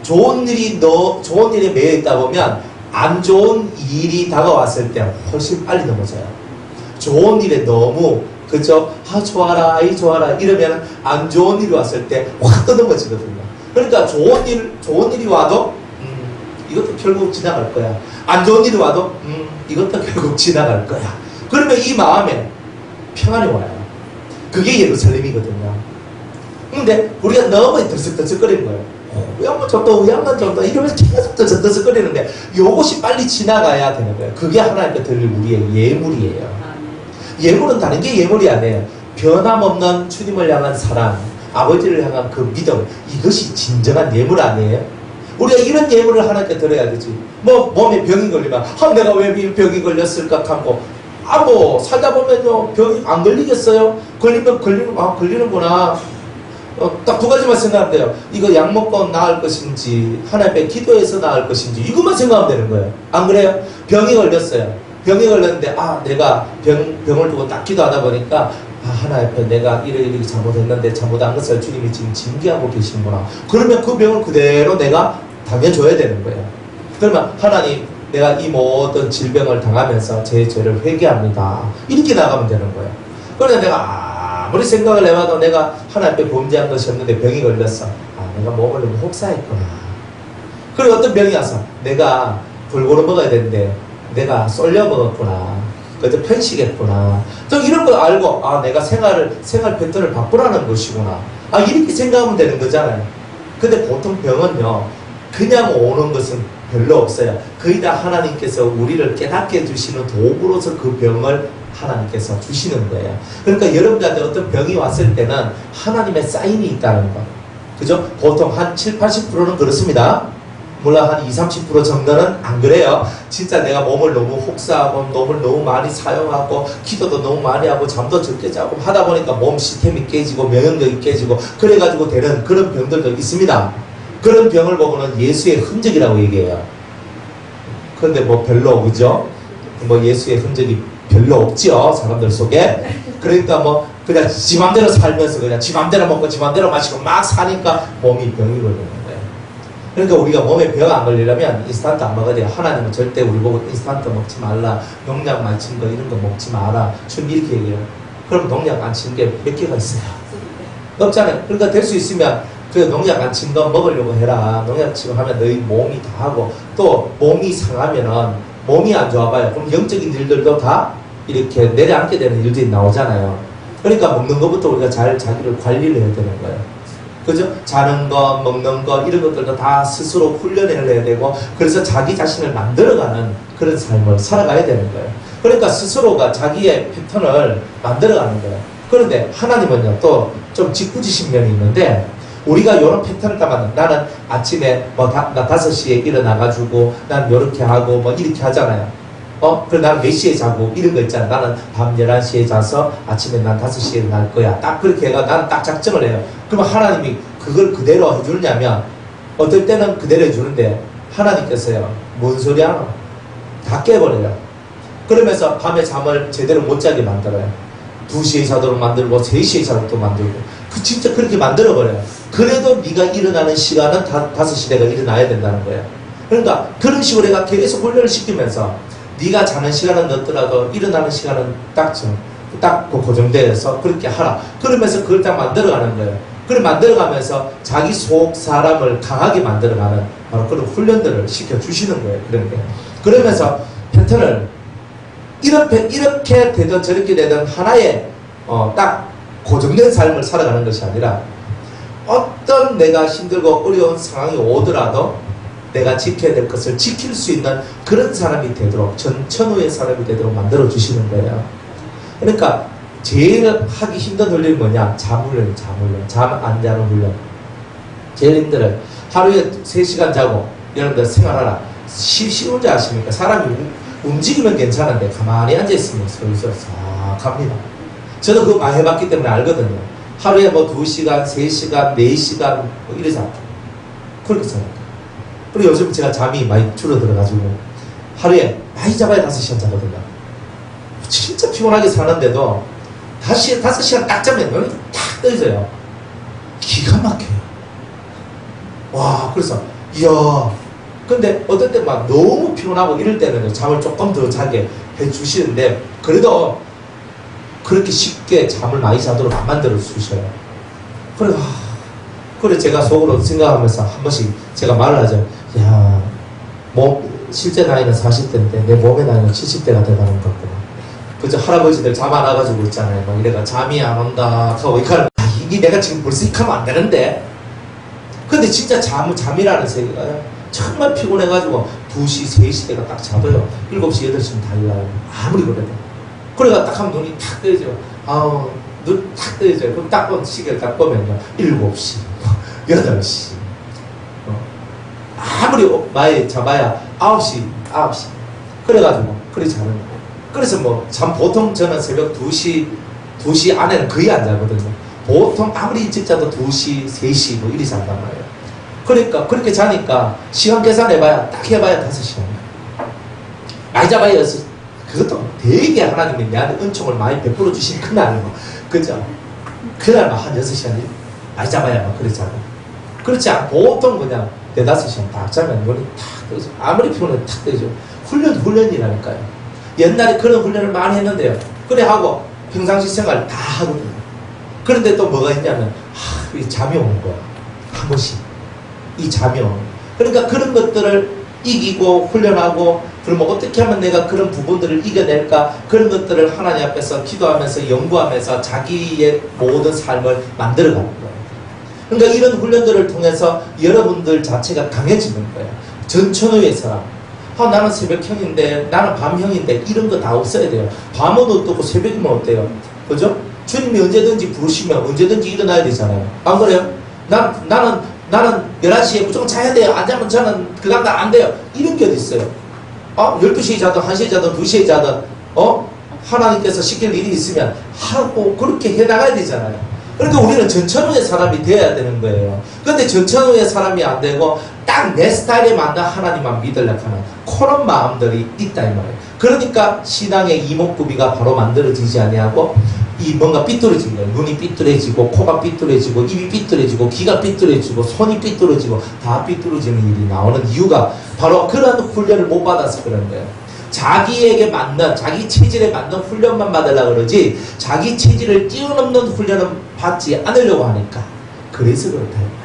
좋은 일에 매여 있다 보면 안 좋은 일이 다가왔을 때 훨씬 빨리 넘어져요. 좋은 일에 너무 그죠? 좋아라 이러면 안 좋은 일이 왔을 때 확 또 넘어지거든요. 그러니까 좋은 일이 와도 이것도 결국 지나갈 거야. 안 좋은 일이 와도 이것도 결국 지나갈 거야. 그러면 이 마음에 평안이 와요. 그게 예루살렘이거든요. 근데 우리가 너무 들썩들썩거리는 거예요. 우양만 줬다 이러면서 계속 들썩들썩거리는데 요것이 빨리 지나가야 되는 거예요. 그게 하나님께 드릴 우리의 예물이에요. 예물은 다른 게 예물이 아니에요. 변함없는 주님을 향한 사랑, 아버지를 향한 그 믿음, 이것이 진정한 예물 아니에요? 우리가 이런 예물을 하나님께 드려야 되지. 몸에 병이 걸리면 내가 왜 병이 걸렸을까 하고 살다 보면요 병이 안 걸리겠어요? 걸리는구나. 딱 2가지만 생각하면 돼요. 이거 약 먹고 나을 것인지 하나님 앞에 기도해서 나을 것인지 이것만 생각하면 되는 거예요. 안 그래요? 병이 걸렸어요. 병에 걸렸는데 내가 병을 두고 딱 기도하다 보니까 하나님 앞에 내가 이렇게 잘못했는데 잘못한 것을 주님이 지금 징계하고 계시는구나. 그러면 그 병을 그대로 내가 당해줘야 되는 거예요. 그러면 하나님, 내가 이 모든 질병을 당하면서 제 죄를 회개합니다. 이렇게 나가면 되는 거예요. 그러나 내가 아무리 생각을 해봐도 내가 하나님 앞에 범죄한 것이 없는데 병이 걸렸어. 내가 몸을 너무 혹사했구나. 그리고 어떤 병이 와서 내가 골고루 먹어야 되는데 내가 쏠려 먹었구나. 그래서 편식했구나. 또 이런 거 알고 내가 생활 패턴을 바꾸라는 것이구나. 이렇게 생각하면 되는 거잖아요. 근데 보통 병은요, 그냥 오는 것은 별로 없어요. 거의 다 하나님께서 우리를 깨닫게 해주시는 도구로서 그 병을 하나님께서 주시는 거예요. 그러니까 여러분들한테 어떤 병이 왔을 때는 하나님의 사인이 있다는 거. 그죠? 보통 한 7, 80%는 그렇습니다. 물론 한 20, 30% 정도는 안 그래요. 진짜 내가 몸을 너무 혹사하고 몸을 너무 많이 사용하고 기도도 너무 많이 하고 잠도 적게 자고 하다 보니까 몸 시스템이 깨지고 면역력이 깨지고 그래가지고 되는 그런 병들도 있습니다. 그런 병을 보고는 예수의 흔적이라고 얘기해요. 그런데 뭐 별로, 그죠? 뭐 예수의 흔적이 별로 없죠, 사람들 속에. 그러니까 뭐 그냥 지 맘대로 살면서 그냥 지 맘대로 먹고 지 맘대로 마시고 막 사니까 몸이 병이 걸리는 거예요. 그러니까 우리가 몸에 병 안 걸리려면 인스턴트 안 먹어야 돼요. 하나님은 절대 우리 보고 인스턴트 먹지 말라, 농약 많이 거 이런 거 먹지 마라, 좀 이렇게 얘기해요. 그럼 농약 안 친 게 몇 개가 있어요? 없잖아요. 그러니까 될 수 있으면 그 농약 안 친 거 먹으려고 해라. 농약 치고 하면 너희 몸이 다 하고, 또 몸이 상하면은 몸이 안 좋아봐요. 그럼 영적인 일들도 다 이렇게 내려앉게 되는 일들이 나오잖아요. 그러니까 먹는 것부터 우리가 잘 자기를 관리를 해야 되는 거예요. 그죠? 자는 거, 먹는 거, 이런 것들도 다 스스로 훈련을 해야 되고, 그래서 자기 자신을 만들어가는 그런 삶을 살아가야 되는 거예요. 그러니까 스스로가 자기의 패턴을 만들어가는 거예요. 그런데 하나님은요, 또 좀 짓궂으신 면이 있는데, 우리가 이런 패턴을 따면 나는 아침에 나 5시에 일어나가지고 난 요렇게 하고 뭐 이렇게 하잖아요. 그럼 나는 몇 시에 자고 이런 거 있잖아. 나는 밤 11시에 자서 아침에 난 5시에 일어날 거야. 딱 그렇게 해가 나는 딱 작정을 해요. 그러면 하나님이 그걸 그대로 해주느냐면, 어떨 때는 그대로 해주는데 하나님께서요, 뭔 소리 하노? 다 깨버려요. 그러면서 밤에 잠을 제대로 못 자게 만들어요. 2시에 자도록 만들고 3시에 자도록 만들고, 진짜 그렇게 만들어버려요. 그래도 네가 일어나는 시간은 5시 내가 일어나야 된다는 거예요. 그러니까 그런 식으로 내가 계속 훈련을 시키면서 네가 자는 시간은 늦더라도 일어나는 시간은 딱 고정돼서 그렇게 하라. 그러면서 그걸 딱 만들어가는 거예요. 그걸 만들어가면서 자기 속 사람을 강하게 만들어가는 바로 그런 훈련들을 시켜주시는 거예요. 그러면서 패턴을 이렇게 되든 저렇게 되든 하나의 딱 고정된 삶을 살아가는 것이 아니라, 어떤 내가 힘들고 어려운 상황이 오더라도 내가 지켜야 될 것을 지킬 수 있는 그런 사람이 되도록, 전천후의 사람이 되도록 만들어 주시는 거예요. 그러니까 제일 하기 힘든 훈련이 뭐냐? 잠 안 자는 훈련. 제일 힘들어요. 하루에 3시간 자고 여러분들 생활하라. 쉬운지 아십니까? 사람이 움직이면 괜찮은데 가만히 앉아있으면 슬슬 싹 갑니다. 저도 그거 많이 해봤기 때문에 알거든요. 하루에 뭐 2시간, 3시간, 4시간 뭐 이러잖아요. 그렇게 생각해요. 그리고 요즘 제가 잠이 많이 줄어들어가지고 하루에 많이 잡아야 5시간 자거든요. 진짜 피곤하게 사는데도 5시간 딱 자면 눈이 탁 떠져요. 기가 막혀요. 와, 그래서 이야. 근데 어떨 때 막 너무 피곤하고 이럴 때는 잠을 조금 더 자게 해주시는데, 그래도 그렇게 쉽게 잠을 많이 자도록 안 만들어 주셔요. 그래 제가 속으로 생각하면서 한 번씩 제가 말을 하죠. 야, 실제 나이는 40대인데 내 몸의 나이는 70대가 돼가는 것 같구나. 그저 할아버지들 잠 안 와가지고 있잖아요. 막 이래가 잠이 안 온다 하고 이카는 이게 내가 지금 벌써 이렇게 하면 안 되는데. 근데 진짜 잠이라는 세계가요, 정말 피곤해가지고 2시, 3시 때가 딱 자도요 7시, 8시는 다 일어나요. 아무리 그래도. 그래가 딱 하면 눈이 탁 뜨죠. 눈 탁 뜨죠. 그럼 딱 시계를 딱 보면요, 7시, 8시. 아무리 많이 잡아야 9시. 그래가지고 그래 자는 거예요. 그래서 뭐 보통 저는 새벽 2시 안에는 거의 안 자거든요. 보통 아무리 일찍 자도 2시, 3시 뭐 이리 잔단 말이에요. 그러니까 그렇게 자니까 시간 계산해봐야 딱 해봐야 5시간. 많이 잡아야 6시. 그것도 되게 하나님이 내한테 은총을 많이 베풀어 주신 그날 그죠? 그날 한 6시간 많이 잡아야 그랬잖아. 그렇지 않고 보통 그냥 4-5시간 딱 자면 눈이 탁 뜨죠. 아무리 피곤해도 탁 뜨죠. 훈련이라니까요. 옛날에 그런 훈련을 많이 했는데요. 그래 하고 평상시 생활 다 하거든요. 그런데 또 뭐가 있냐면 이 잠이 오는 거야. 한 번씩 이 잠이 오는 거야. 그러니까 그런 것들을 이기고 훈련하고 그러면 어떻게 하면 내가 그런 부분들을 이겨낼까, 그런 것들을 하나님 앞에서 기도하면서 연구하면서 자기의 모든 삶을 만들어가는 거예요. 그러니까 이런 훈련들을 통해서 여러분들 자체가 강해지는 거예요. 전천후의 사람, 나는 새벽형인데 나는 밤형인데 이런 거 다 없어야 돼요. 밤은 어떻고 새벽이면 어때요? 그죠? 주님이 언제든지 부르시면 언제든지 일어나야 되잖아요. 안 그래요? 나는 11시에 무조건 자야 돼요. 안 자면 저는 그다음 안 돼요. 이런 게 어디 있어요? 12시에 자든 1시에 자든 2시에 자든 하나님께서 시킬 일이 있으면 하고 그렇게 해나가야 되잖아요. 그러니까 우리는 전천후의 사람이 되어야 되는 거예요. 그런데 전천후의 사람이 안 되고 딱 내 스타일에 맞는 하나님만 믿으려고 하는 그런 마음들이 있다 이 말이에요. 그러니까 신앙의 이목구비가 바로 만들어지지 아니하고 이 뭔가 삐뚤어진 거예요. 눈이 삐뚤어지고 코가 삐뚤어지고 입이 삐뚤어지고 귀가 삐뚤어지고 손이 삐뚤어지고 다 삐뚤어지는 일이 나오는 이유가 바로 그런 훈련을 못 받아서 그런 거예요. 자기에게 맞는, 자기 체질에 맞는 훈련만 받으려고 그러지 자기 체질을 뛰어넘는 훈련은 받지 않으려고 하니까 그래서 그렇다 이 말이에요.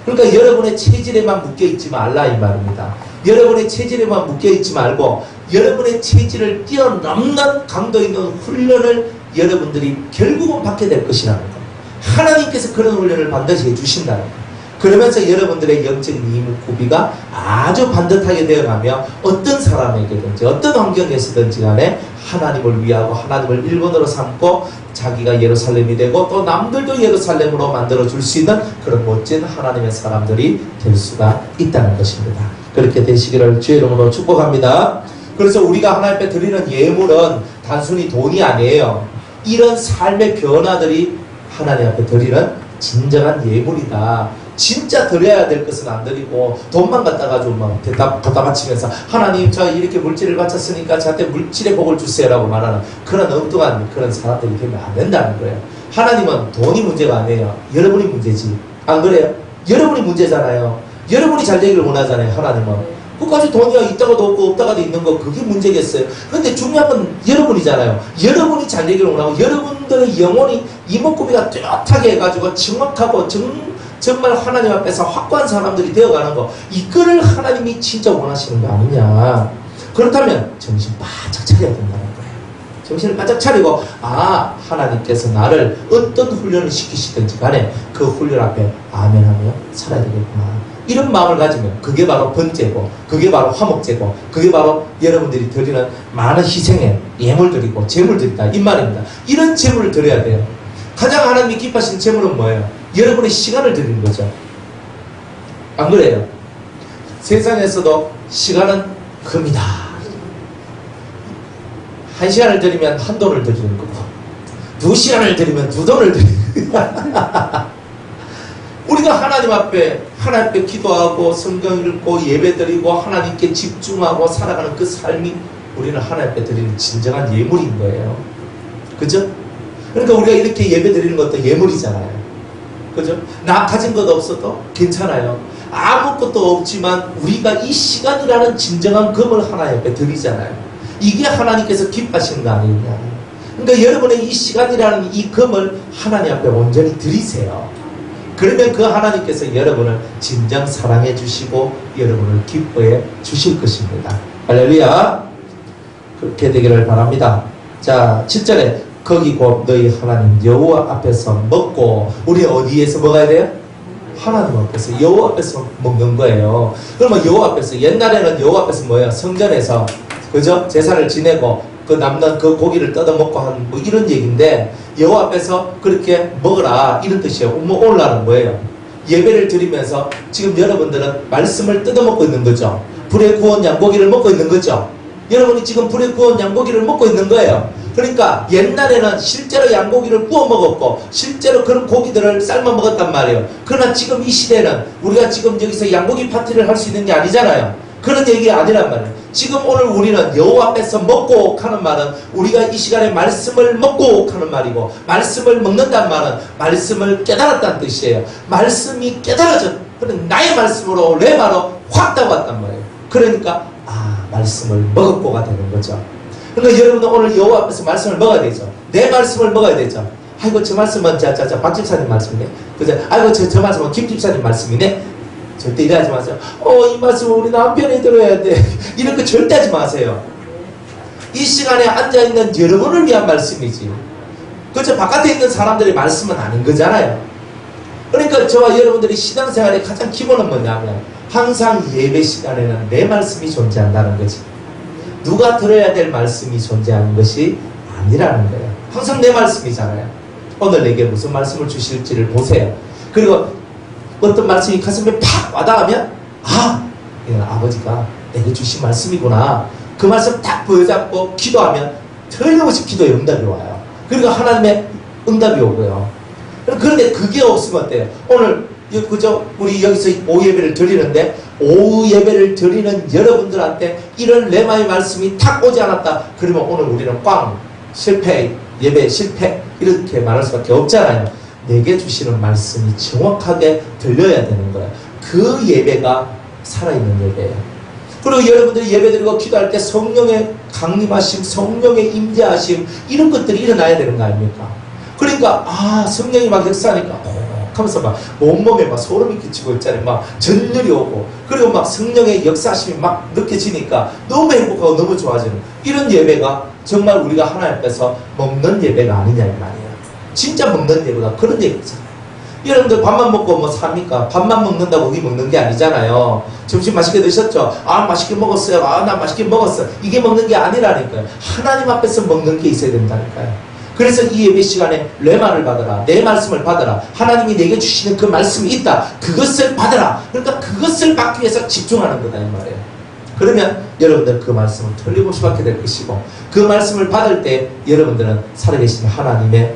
그러니까 여러분의 체질에만 묶여있지 말라 이 말입니다. 여러분의 체질에만 묶여있지 말고 여러분의 체질을 뛰어넘는 강도 있는 훈련을 여러분들이 결국은 받게 될 것이라는 것. 하나님께서 그런 훈련을 반드시 해주신다는 것. 그러면서 여러분들의 영적인 이목구비가 아주 반듯하게 되어가며 어떤 사람에게든지 어떤 환경에서든지 간에 하나님을 위하고 하나님을 일본으로 삼고 자기가 예루살렘이 되고 또 남들도 예루살렘으로 만들어줄 수 있는 그런 멋진 하나님의 사람들이 될 수가 있다는 것입니다. 그렇게 되시기를 주의 이름으로 축복합니다. 그래서 우리가 하나님 앞에 드리는 예물은 단순히 돈이 아니에요. 이런 삶의 변화들이 하나님 앞에 드리는 진정한 예물이다. 진짜 드려야 될 것은 안 드리고 돈만 갖다 가지고 막 갖다 바치면서 하나님 저 이렇게 물질을 바쳤으니까 저한테 물질의 복을 주세요라고 말하는 그런 엉뚱한 그런 사람들이 되면 안 된다는 거예요. 하나님은 돈이 문제가 아니에요. 여러분이 문제지. 안 그래요? 여러분이 문제잖아요. 여러분이 잘 되기를 원하잖아요. 하나님은. 그까지 돈이 있다가도 없고 없다가도 있는 거 그게 문제겠어요. 근데 중요한 건 여러분이잖아요. 여러분이 잘 되기를 원하고 여러분들의 영혼이 이목구비가 뚜렷하게 해가지고 정확하고 정말 하나님 앞에서 확고한 사람들이 되어가는 거, 이거를 하나님이 진짜 원하시는 거 아니냐. 그렇다면 정신 바짝 차려야 된다는 거예요. 정신을 바짝 차리고 하나님께서 나를 어떤 훈련을 시키시든지 간에 그 훈련 앞에 아멘하며 살아야 되겠구나. 이런 마음을 가지면 그게 바로 번제고 그게 바로 화목제고 그게 바로 여러분들이 드리는 많은 희생에 예물 드리고 제물 드린다 이 말입니다. 이런 제물을 드려야 돼요. 가장 하나님이 기뻐하시는 제물은 뭐예요? 여러분의 시간을 드리는 거죠. 안 그래요? 세상에서도 시간은 금이다. 1시간을 드리면 1돈을 드리는 거고 2시간을 드리면 2돈을 드리는 거고 우리가 하나님 앞에 기도하고 성경 읽고 예배드리고 하나님께 집중하고 살아가는 그 삶이 우리는 하나님 앞에 드리는 진정한 예물인 거예요. 그죠? 그러니까 우리가 이렇게 예배드리는 것도 예물이잖아요. 그죠? 나 가진 것 없어도 괜찮아요. 아무것도 없지만 우리가 이 시간이라는 진정한 금을 하나님 앞에 드리잖아요. 이게 하나님께서 기뻐하시는 거 아니냐. 그러니까 여러분의 이 시간이라는 이 금을 하나님 앞에 온전히 드리세요. 그러면 그 하나님께서 여러분을 진정 사랑해 주시고 여러분을 기뻐해 주실 것입니다. 할렐루야. 그렇게 되기를 바랍니다. 자, 7절에 거기 곧 너희 하나님 여호와 앞에서 먹고, 우리 어디에서 먹어야 돼요? 하나님 앞에서, 여호와 앞에서 먹는 거예요. 그러면 여호와 앞에서, 옛날에는 여호와 앞에서 뭐예요? 성전에서 그죠? 제사를 지내고 그 남는 그 고기를 뜯어먹고 하는 뭐 이런 얘기인데, 여호와 앞에서 그렇게 먹으라 이런 뜻이에요. 뭐 오늘날은 뭐예요? 예배를 드리면서 지금 여러분들은 말씀을 뜯어먹고 있는 거죠. 불에 구운 양고기를 먹고 있는 거죠. 여러분이 지금 불에 구운 양고기를 먹고 있는 거예요. 그러니까 옛날에는 실제로 양고기를 구워 먹었고 실제로 그런 고기들을 삶아 먹었단 말이에요. 그러나 지금 이 시대는 우리가 지금 여기서 양고기 파티를 할 수 있는 게 아니잖아요. 그런 얘기가 아니란 말이에요. 지금 오늘 우리는 여호와 앞에서 먹고 하는 말은 우리가 이 시간에 말씀을 먹고 하는 말이고, 말씀을 먹는다는 말은 말씀을 깨달았다는 뜻이에요. 말씀이 깨달아졌, 나의 말씀으로 레마로 확 따왔단 말이에요. 그러니까 말씀을 먹었고가 되는 거죠. 그러니까 여러분도 오늘 여호와 앞에서 말씀을 먹어야 되죠. 내 말씀을 먹어야 되죠. 아이고 저 말씀은 박 집사님 말씀이네. 그죠? 아이고 저 말씀은 김 집사님 말씀이네. 절대 이래하지 마세요. 이 말씀은 우리 남편이 들어야 돼. 이런 거 절대 하지 마세요. 이 시간에 앉아있는 여러분을 위한 말씀이지. 그죠? 바깥에 있는 사람들의 말씀은 아닌 거잖아요. 그러니까 저와 여러분들이 신앙생활의 가장 기본은 뭐냐면 항상 예배 시간에는 내 말씀이 존재한다는 거지. 누가 들어야 될 말씀이 존재하는 것이 아니라는 거예요. 항상 내 말씀이잖아요. 오늘 내게 무슨 말씀을 주실지를 보세요. 그리고 어떤 말씀이 가슴에 팍 와닿으면 이건 아버지가 내게 주신 말씀이구나. 그 말씀 딱 보여잡고 기도하면 틀림없이 기도의 응답이 와요. 그리고 하나님의 응답이 오고요. 그런데 그게 없으면 어때요? 오늘 그죠? 우리 여기서 오후 예배를 드리는데 오후 예배를 드리는 여러분들한테 이런 레마의 말씀이 탁 오지 않았다. 그러면 오늘 우리는 실패, 예배 실패 이렇게 말할 수밖에 없잖아요. 내게 주시는 말씀이 정확하게 들려야 되는 거예요. 그 예배가 살아있는 예배예요. 그리고 여러분들이 예배드리고 기도할 때 성령의 강림하심, 성령의 임재하심 이런 것들이 일어나야 되는 거 아닙니까? 그러니까 성령이 막 역사하니까 하면서 막 온몸에 막 소름이 끼치고 있잖아요. 막 전율이 오고 그리고 막 성령의 역사심이 막 느껴지니까 너무 행복하고 너무 좋아지는 이런 예배가 정말 우리가 하나님 앞에서 먹는 예배가 아니냐 이 말이에요. 진짜 먹는 예배가 그런 예배잖아요. 여러분들 밥만 먹고 뭐 삽니까? 밥만 먹는다고 그게 먹는 게 아니잖아요. 점심 맛있게 드셨죠? 맛있게 먹었어요. 나 맛있게 먹었어. 이게 먹는 게 아니라니까요. 하나님 앞에서 먹는 게 있어야 된다니까요. 그래서 이 예배 시간에 레마를 받아라. 내 말씀을 받아라. 하나님이 내게 주시는 그 말씀이 있다. 그것을 받아라. 그러니까 그것을 받기 위해서 집중하는 거다 이 말이에요. 그러면 여러분들 그 말씀을 틀림없이 받게 될 것이고 그 말씀을 받을 때 여러분들은 살아계신 하나님의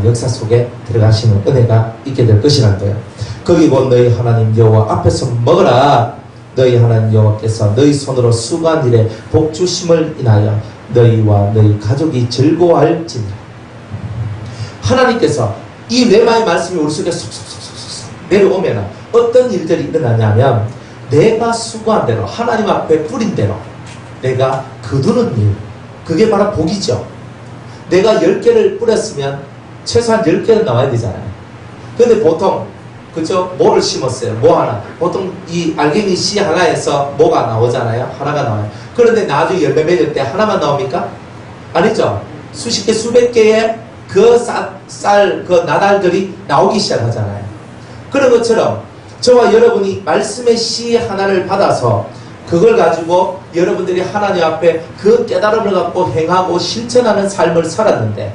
역사 속에 들어가시는 은혜가 있게 될 것이란 거예요. 거기 곧 너희 하나님 여호와 앞에서 먹으라. 너희 하나님 여호와께서 너희 손으로 수고한 일에 복 주심을 인하여 너희와 너희 가족이 즐거워할지니라. 하나님께서 이 레마의 말씀이 우리 속에 쏙쏙쏙쏙 내려오면 어떤 일들이 일어나냐면 내가 수고한 대로 하나님 앞에 뿌린 대로 내가 거두는 일, 그게 바로 복이죠. 내가 10개를 뿌렸으면 최소한 10개는 나와야 되잖아요. 근데 보통 그죠? 뭐를 심었어요? 뭐 하나. 보통 이 알갱이 씨 하나에서 뭐가 나오잖아요. 하나가 나와요. 그런데 나중에 열매 맺을 때 하나만 나옵니까? 아니죠. 수십 개, 수백 개의 그 나달들이 나오기 시작하잖아요. 그런 것처럼 저와 여러분이 말씀의 씨 하나를 받아서 그걸 가지고 여러분들이 하나님 앞에 그 깨달음을 갖고 행하고 실천하는 삶을 살았는데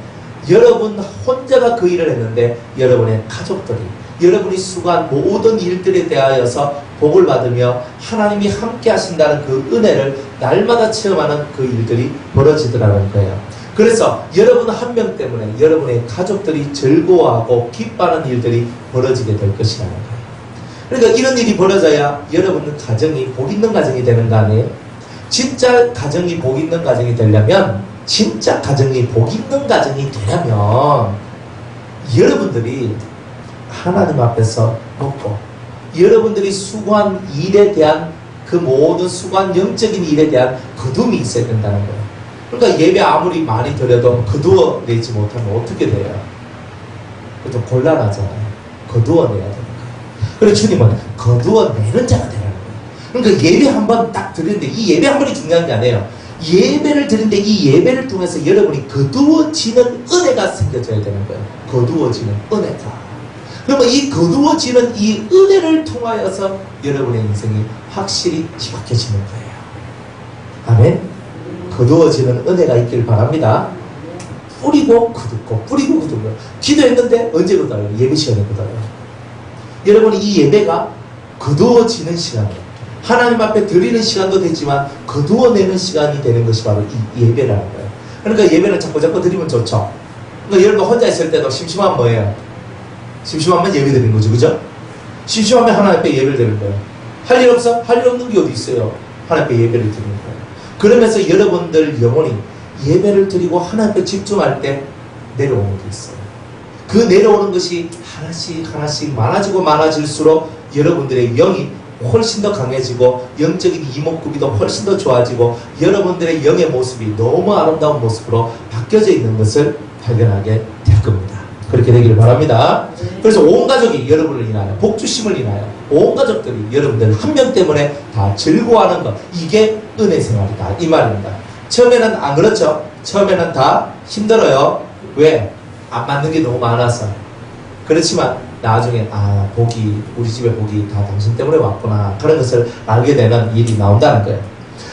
여러분 혼자가 그 일을 했는데 여러분의 가족들이 여러분이 수고한 모든 일들에 대하여서 복을 받으며 하나님이 함께 하신다는 그 은혜를 날마다 체험하는 그 일들이 벌어지더라는 거예요. 그래서 여러분 한 명 때문에 여러분의 가족들이 즐거워하고 기뻐하는 일들이 벌어지게 될 것이라는 거예요. 그러니까 이런 일이 벌어져야 여러분 가정이 복 있는 가정이 되는 거 아니에요? 진짜 가정이 복 있는 가정이 되려면 진짜 가정이 복 있는 가정이 되려면 여러분들이 하나님 앞에서 먹고 여러분들이 수고한 일에 대한 그 모든 수고한 영적인 일에 대한 거둠이 있어야 된다는 거예요. 그러니까 예배 아무리 많이 드려도 거두어내지 못하면 어떻게 돼요? 좀 곤란하잖아요. 거두어내야 되는 거예요. 그래서 주님은 거두어내는 자가 되라는 거예요. 그러니까 예배 한 번 딱 드리는데 이 예배 한 번이 중요한 게 아니에요. 예배를 드리는데 이 예배를 통해서 여러분이 거두어지는 은혜가 생겨져야 되는 거예요. 거두어지는 은혜가. 그러면 이 거두어지는 이 은혜를 통하여서 여러분의 인생이 확실히 뒤바뀌어지는 거예요. 아멘. 거두어지는 은혜가 있길 바랍니다. 뿌리고 거두고 뿌리고 거두고 기도했는데 언제 거둬요? 예배 시간에 거둬요. 여러분이 이 예배가 거두어지는 시간이에요. 하나님 앞에 드리는 시간도 되지만 거두어내는 시간이 되는 것이 바로 이 예배라는 거예요. 그러니까 예배는 자꾸 드리면 좋죠. 그러니까 여러분 혼자 있을 때도 심심하면 뭐예요? 심심하면 예배 드리는 거죠. 그죠? 심심하면 하나님 앞에 예배를 드리는 거예요. 할 일 없어? 할 일 없는 게 어디 있어요? 하나님 앞에 예배를 드리는 거예요. 그러면서 여러분들 영혼이 예배를 드리고 하나님께 집중할 때 내려오는 게 있어요. 그 내려오는 것이 하나씩 하나씩 많아지고 많아질수록 여러분들의 영이 훨씬 더 강해지고 영적인 이목구비도 훨씬 더 좋아지고 여러분들의 영의 모습이 너무 아름다운 모습으로 바뀌어져 있는 것을 발견하게 될 겁니다. 그렇게 되기를 바랍니다. 그래서 온 가족이 여러분을 인하여 복주심을 인하여 온 가족들이 여러분들 한 명 때문에 다 즐거워하는 것, 이게 은혜 생활이다 이 말입니다. 처음에는 안 그렇죠. 처음에는 다 힘들어요. 왜? 안 맞는 게 너무 많아서. 그렇지만 나중에 복이, 우리 집에 복이 다 당신 때문에 왔구나, 그런 것을 알게 되는 일이 나온다는 거예요.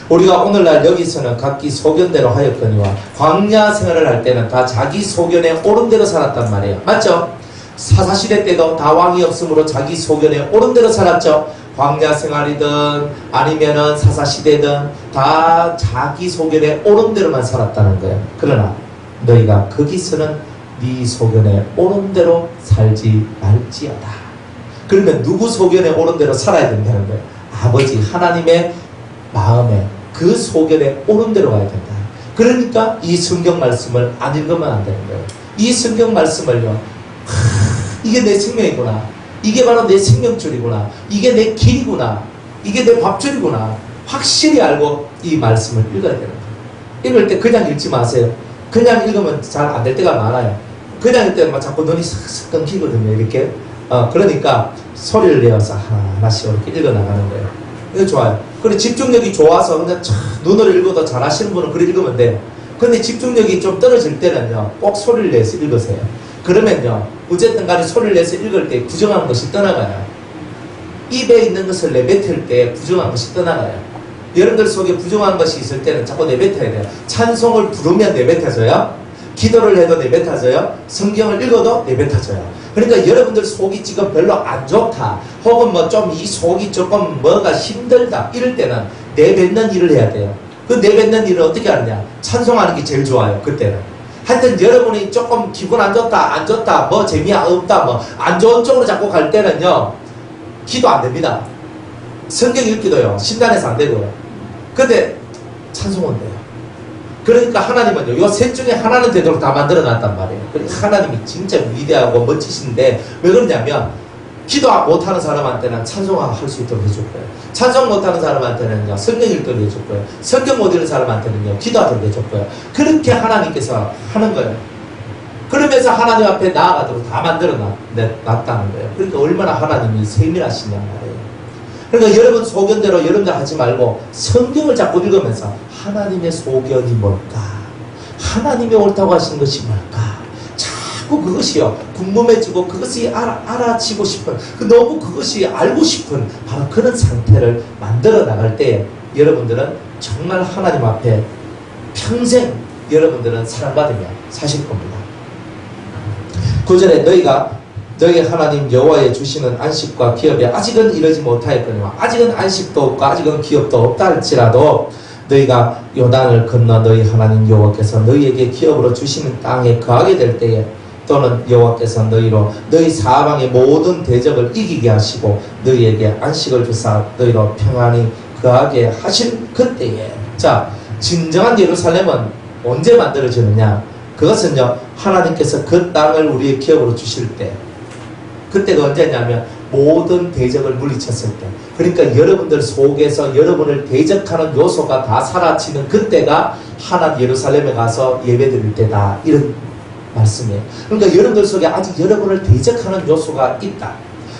우리가 오늘날 여기서는 각기 소견대로 하였거니와 광야 생활을 할 때는 다 자기 소견에 옳은 대로 살았단 말이에요. 맞죠? 사사시대 때도 다 왕이 없으므로 자기 소견에 옳은 대로 살았죠. 광야 생활이든 아니면은 사사시대든 다 자기 소견에 옳은 대로만 살았다는 거예요. 그러나 너희가 거기서는 네 소견에 옳은 대로 살지 말지어다. 그러면 누구 소견에 옳은 대로 살아야 된다는 거예요? 아버지 하나님의 마음에 그 소견에 옳은 대로 가야 된다. 그러니까 이 성경 말씀을 안 읽으면 안 되는 거예요. 이 성경 말씀을요, 이게 내 생명이구나, 이게 바로 내 생명줄이구나, 이게 내 길이구나, 이게 내 밥줄이구나, 확실히 알고 이 말씀을 읽어야 되는 거예요. 읽을 때 그냥 읽지 마세요. 그냥 읽으면 잘 안 될 때가 많아요. 그냥 읽을 때는 자꾸 눈이 슥슥 끊기거든요. 이렇게. 그러니까 소리를 내어서 하나씩 이렇게 읽어나가는 거예요. 이거 좋아요. 그리고 집중력이 좋아서 그냥 눈으로 읽어도 잘 하시는 분은 그래 읽으면 돼요. 근데 집중력이 좀 떨어질 때는요, 꼭 소리를 내서 읽으세요. 그러면요, 어쨌든 간에 소리를 내서 읽을 때 부정한 것이 떠나가요. 입에 있는 것을 내뱉을 때 부정한 것이 떠나가요. 여러분들 속에 부정한 것이 있을 때는 자꾸 내뱉어야 돼요. 찬송을 부르면 내뱉어져요. 기도를 해도 내뱉어져요. 성경을 읽어도 내뱉어져요. 그러니까 여러분들 속이 지금 별로 안 좋다, 혹은 뭐 좀 이 속이 조금 뭐가 힘들다, 이럴 때는 내뱉는 일을 해야 돼요. 그 내뱉는 일을 어떻게 하느냐? 찬송하는 게 제일 좋아요. 그때는. 하여튼 여러분이 조금 기분 안 좋다, 안 좋다, 뭐 재미없다, 뭐 안 좋은 쪽으로 자꾸 갈 때는요, 기도 안 됩니다. 성경 읽기도요, 신단에서 안 되고요. 근데 찬송은 돼요. 그러니까 하나님은요, 요 셋 중에 하나는 되도록 다 만들어 놨단 말이에요. 그러니까 하나님이 진짜 위대하고 멋지신데, 왜 그러냐면 기도 못하는 사람한테는 찬송할 수 있도록 해줄 거예요. 찬송 못하는 사람한테는요, 성경 읽도록 해줄 거예요. 성경 못 읽는 사람한테는요, 기도하도록 해줄 거예요. 그렇게 하나님께서 하는 거예요. 그러면서 하나님 앞에 나아가도록 다 만들어 놨다는 거예요. 그러니까 얼마나 하나님이 세밀하시냐 말이에요. 그러니까 여러분 소견대로 여러분들 하지 말고 성경을 자꾸 읽으면서 하나님의 소견이 뭘까? 하나님의 옳다고 하시는 것이 뭘까? 자꾸 그것이요, 궁금해지고 그것이 알아지고 싶은, 너무 그것이 알고 싶은 바로 그런 상태를 만들어 나갈 때 여러분들은 정말 하나님 앞에 평생 여러분들은 사랑받으며 사실 겁니다. 9절에 너희 하나님 여호와의 주시는 안식과 기업에 아직은 이르지 못하였거니와, 아직은 안식도 없고 아직은 기업도 없다 할지라도 너희가 요단을 건너 너희 하나님 여호와께서 너희에게 기업으로 주시는 땅에 거하게 될 때에, 또는 여호와께서 너희 사방의 모든 대적을 이기게 하시고 너희에게 안식을 주사 너희로 평안히 거하게 하실 그때에, 자, 진정한 예루살렘은 언제 만들어지느냐? 그것은요, 하나님께서 그 땅을 우리의 기업으로 주실 때, 그때가 언제냐면 모든 대적을 물리쳤을 때, 그러니까 여러분들 속에서 여러분을 대적하는 요소가 다 사라지는 그때가 하나님 예루살렘에 가서 예배드릴 때다, 이런 말씀이에요. 그러니까 여러분들 속에 아직 여러분을 대적하는 요소가 있다.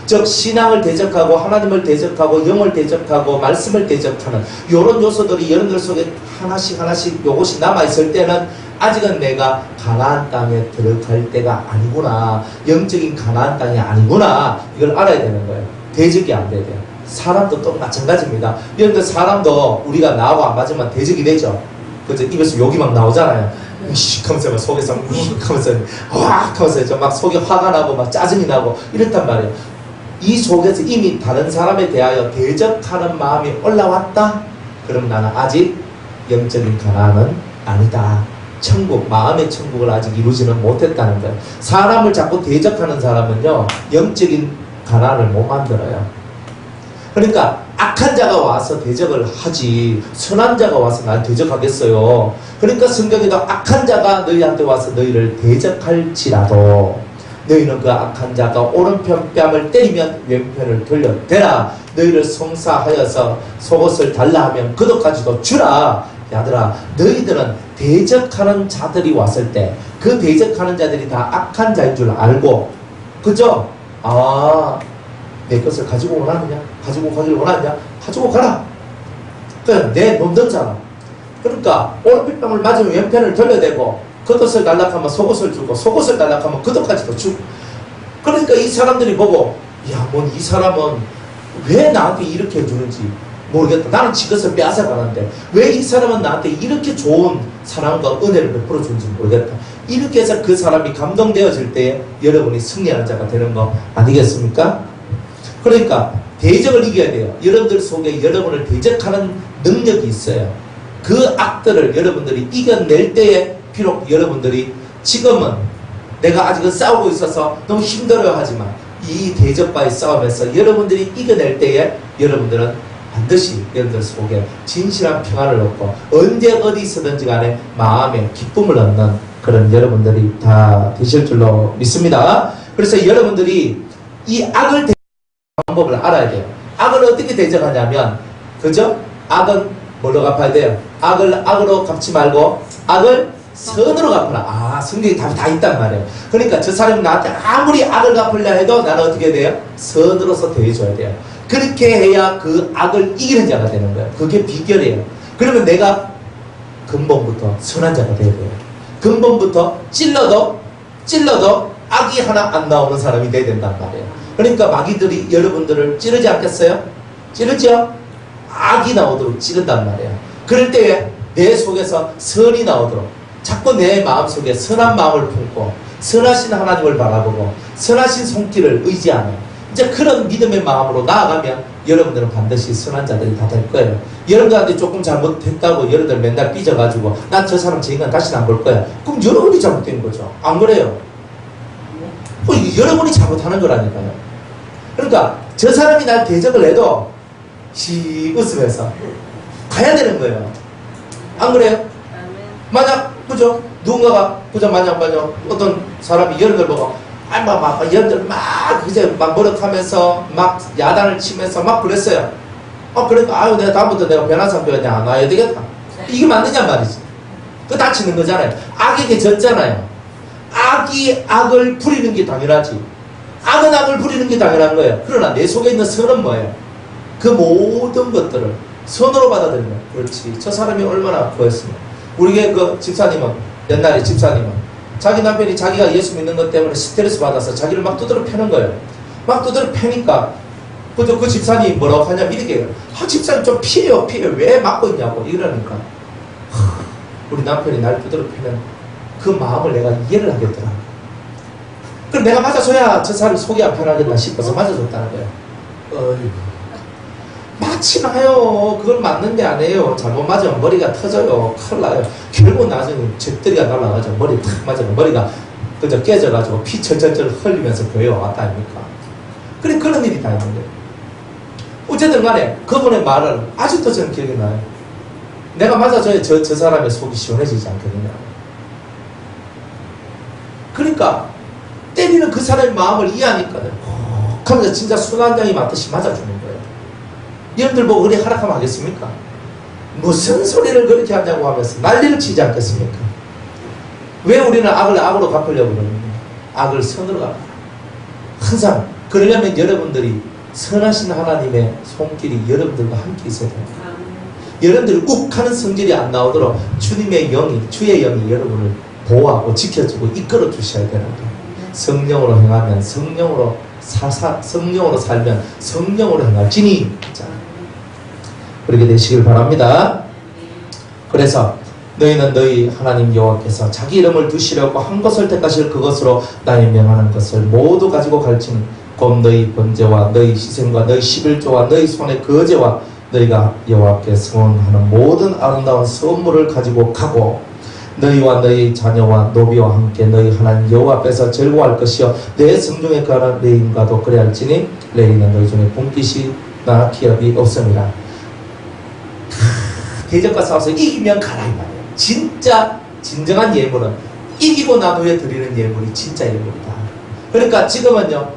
즉 신앙을 대적하고 하나님을 대적하고 영을 대적하고 말씀을 대적하는 이런 요소들이 여러분들 속에 하나씩 요것이 남아있을 때는 아직은 내가 가나안 땅에 들어갈 때가 아니구나, 영적인 가나안 땅이 아니구나, 이걸 알아야 되는 거예요. 대적이 안 돼야 돼요. 사람도 또 마찬가지입니다. 여러분들 사람도 우리가 나하고 안 맞으면 대적이 되죠. 그죠? 입에서 욕이 막 나오잖아요. 씩 하면서 막 속에서 휙 하면서 확 하면서 막 속에 화가 나고 막 짜증이 나고 이랬단 말이에요. 이 속에서 이미 다른 사람에 대하여 대적하는 마음이 올라왔다? 그럼 나는 아직 영적인 가나안은 아니다. 천국, 마음의 천국을 아직 이루지는 못했다는 거예요. 사람을 자꾸 대적하는 사람은요, 영적인 가나안을 못 만들어요. 그러니까 악한 자가 와서 대적을 하지 선한 자가 와서 날 대적하겠어요. 그러니까 성경에도 악한 자가 너희한테 와서 너희를 대적할지라도 너희는 그 악한 자가 오른편 뺨을 때리면 왼편을 돌려대라. 너희를 송사하여서 속옷을 달라 하면 겉옷까지도 주라. 야들아, 너희들은 대적하는 자들이 왔을 때 그 대적하는 자들이 다 악한 자인 줄 알고, 그죠? 아, 내 것을 가지고 원하느냐? 가지고 가길 원하느냐? 가지고 가라. 그냥 내 놈들잖아. 그러니까 오른편 뺨을 맞으면 왼편을 돌려대고, 겉옷을 달락하면 속옷을 주고, 속옷을 달락하면 겉옷까지도 주고. 그러니까 이 사람들이 보고, 야, 뭐 이 사람은 왜 나한테 이렇게 해주는지 모르겠다. 나는 지 것을 빼앗아가는데 왜 이 사람은 나한테 이렇게 좋은 사랑과 은혜를 베풀어 주는지 모르겠다. 이렇게 해서 그 사람이 감동되어질 때에 여러분이 승리하는 자가 되는 거 아니겠습니까? 그러니까 대적을 이겨야 돼요. 여러분들 속에 여러분을 대적하는 능력이 있어요. 그 악들을 여러분들이 이겨낼 때에 비록 여러분들이 지금은 내가 아직은 싸우고 있어서 너무 힘들어요 하지만 이 대적과의 싸움에서 여러분들이 이겨낼 때에 여러분들은 반드시 여러분들 속에 진실한 평안을 얻고 언제 어디 있었든지 간에 마음에 기쁨을 얻는 그런 여러분들이 다 되실 줄로 믿습니다. 그래서 여러분들이 이 악을 대적하는 방법을 알아야 돼요. 악을 어떻게 대적하냐면, 그죠? 악은 뭘로 갚아야 돼요? 악을 악으로 갚지 말고 악을 선으로 갚아라. 아, 성경에 답이 다 있단 말이에요. 그러니까 저 사람이 나한테 아무리 악을 갚으려 해도 나는 어떻게 해야 돼요? 선으로서 대해줘야 돼요. 그렇게 해야 그 악을 이기는 자가 되는 거예요. 그게 비결이에요. 그러면 내가 근본부터 선한 자가 되어야 돼요. 근본부터 찔러도 악이 하나 안 나오는 사람이 돼야 된단 말이에요. 그러니까 마귀들이 여러분들을 찌르지 않겠어요? 찌르죠? 악이 나오도록 찌른단 말이에요. 그럴 때에 내 속에서 선이 나오도록 자꾸 내 마음속에 선한 마음을 품고 선하신 하나님을 바라보고 선하신 손길을 의지하는 이제 그런 믿음의 마음으로 나아가면 여러분들은 반드시 선한 자들이 다 될 거예요. 여러분들한테 조금 잘못했다고 여러분들 맨날 삐져가지고 난 저 사람 제 인간 다시는 안 볼 거야. 그럼 여러분이 잘못된 거죠. 안 그래요? 여러분이 잘못하는 거라니까요. 그러니까 저 사람이 날 대적을 해도 시 웃으면서 가야 되는 거예요. 안 그래요? 만약 그죠? 누군가가 그죠? 만약 어떤 사람이 여러분들 보고 여러분들 그제 노력하면서 야단을 치면서 그랬어요. 그러니까 내가 다음부터 내가 변화상 배웠냐 안 와야 되겠다. 이게 맞느냐 말이지. 그거 다치는 거잖아요. 악에게 졌잖아요. 악이 악을 부리는 게 당연하지. 악은 악을 부리는 게 당연한 거예요. 그러나 내 속에 있는 선은 뭐예요? 그 모든 것들을 선으로 받아들이는 거예요. 그렇지. 저 사람이 얼마나 구했으면. 우리 교회 그 집사님은 옛날에 집사님은 자기 남편이 자기가 예수 믿는 것 때문에 스트레스 받아서 자기를 막 두드러 패는 거예요. 막 두드러 패니까 그 집사님이 뭐라고 하냐면 이렇게 해요. 집사님 좀 피해요. 왜 맞고 있냐고 이러니까 우리 남편이 날 두드러 패면 그 마음을 내가 이해를 하겠더라. 그럼 내가 맞아줘야 저 사람이 속이 안 편하겠다 싶어서 맞아줬다는 거예요. 어이구. 맞지 마요. 그건 맞는 게 아니에요. 잘못 맞으면 머리가 터져요. 큰일 나요. 결국 나중에 잿더리가 날아가지고 머리 탁 맞으면 머리가 그저 깨져가지고 피 철철철 흘리면서 교회 왔다 아닙니까? 그래 그런 일이 다 있는 거예요. 어쨌든 간에 그분의 말은 아직도 저는 기억이 나요. 내가 맞아줘야 저 사람의 속이 시원해지지 않겠느냐. 그러니까 때리는 그 사람의 마음을 이해하니까요. 그러면서 진짜 순환장이 맞듯이 맞아주는 거예요. 여러분들 보고 그리 하락하면 하겠습니까? 무슨 소리를 그렇게 하냐고 하면서 난리를 치지 않겠습니까? 왜 우리는 악을 악으로 갚으려고 그러느냐? 악을 선으로 갚아. 항상 그러려면 여러분들이 선하신 하나님의 손길이 여러분들과 함께 있어야 됩니다. 여러분들이 욱하는 성질이 안 나오도록 주님의 영이, 주의 영이 여러분을 보호하고 지켜주고 이끌어 주셔야 되는 거예요. 성령으로 행하면 성령으로 성령으로 살면 성령으로 행할지니. 자, 그렇게 되시길 바랍니다. 그래서 너희는 너희 하나님 여호와께서 자기 이름을 두시려고 한 것을 택하실 그것으로 나의 명하는 것을 모두 가지고 갈지니 곧 너희 번제와 너희 희생과 너희 11조와 너희 손의 거제와 너희가 여호와께 성원하는 모든 아름다운 선물을 가지고 가고 너희와 너희 자녀와 노비와 함께 너희 하나님 여호와 앞에서 즐거워할 것이요 내 성중에 가는 레인과도 그래할지니 레인은 너희 중에 분깃이 나 기업이 없습니다. 대적과 싸워서 이기면 가라 이 말이에요. 진짜 진정한 예물은 이기고 난 후에 드리는 예물이 진짜 예물이다. 그러니까 지금은요,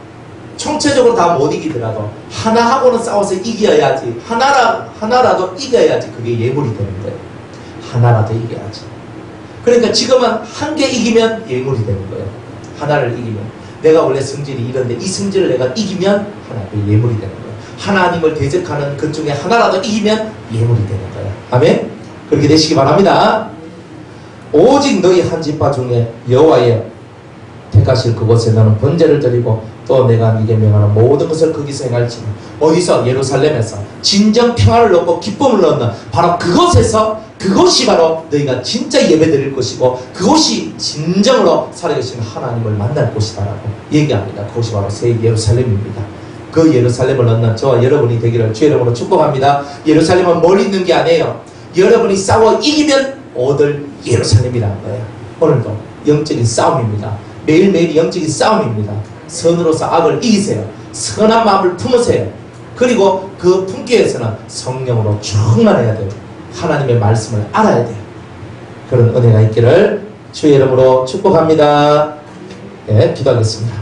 총체적으로 다 못 이기더라도 하나하고는 싸워서 이겨야지, 하나라도 이겨야지 그게 예물이 되는 거예요. 하나라도 이겨야지. 그러니까 지금은 한 개 이기면 예물이 되는 거예요. 하나를 이기면. 내가 원래 성질이 이런데 이 성질을 내가 이기면 하나가 예물이 되는 거예요. 하나님을 대적하는 것 중에 하나라도 이기면 예물이 되는 거예요. 아멘? 그렇게 되시기 바랍니다. 오직 너희 한 지파 중에 여호와의 택하실 그곳에 너는 번제를 드리고 또 내가 네게 명하는 모든 것을 거기서 행할지니. 어디서? 예루살렘에서 진정 평화를 얻고 기쁨을 얻는 바로 그곳이 바로 너희가 진짜 예배드릴 것이고 그곳이 진정으로 살아계신 하나님을 만날 곳이다라고 얘기합니다. 그곳이 바로 새 예루살렘입니다. 그 예루살렘을 얻는 저와 여러분이 되기를 주의 이름으로 축복합니다. 예루살렘은 멀리 있는 게 아니에요. 여러분이 싸워 이기면 얻을 예루살렘이라는 거예요. 오늘도 영적인 싸움입니다. 매일매일이 영적인 싸움입니다. 선으로서 악을 이기세요. 선한 마음을 품으세요. 그리고 그 품기 위해서는 성령으로 충만해야 돼요. 하나님의 말씀을 알아야 돼요. 그런 은혜가 있기를 주의 이름으로 축복합니다. 네, 기도하겠습니다.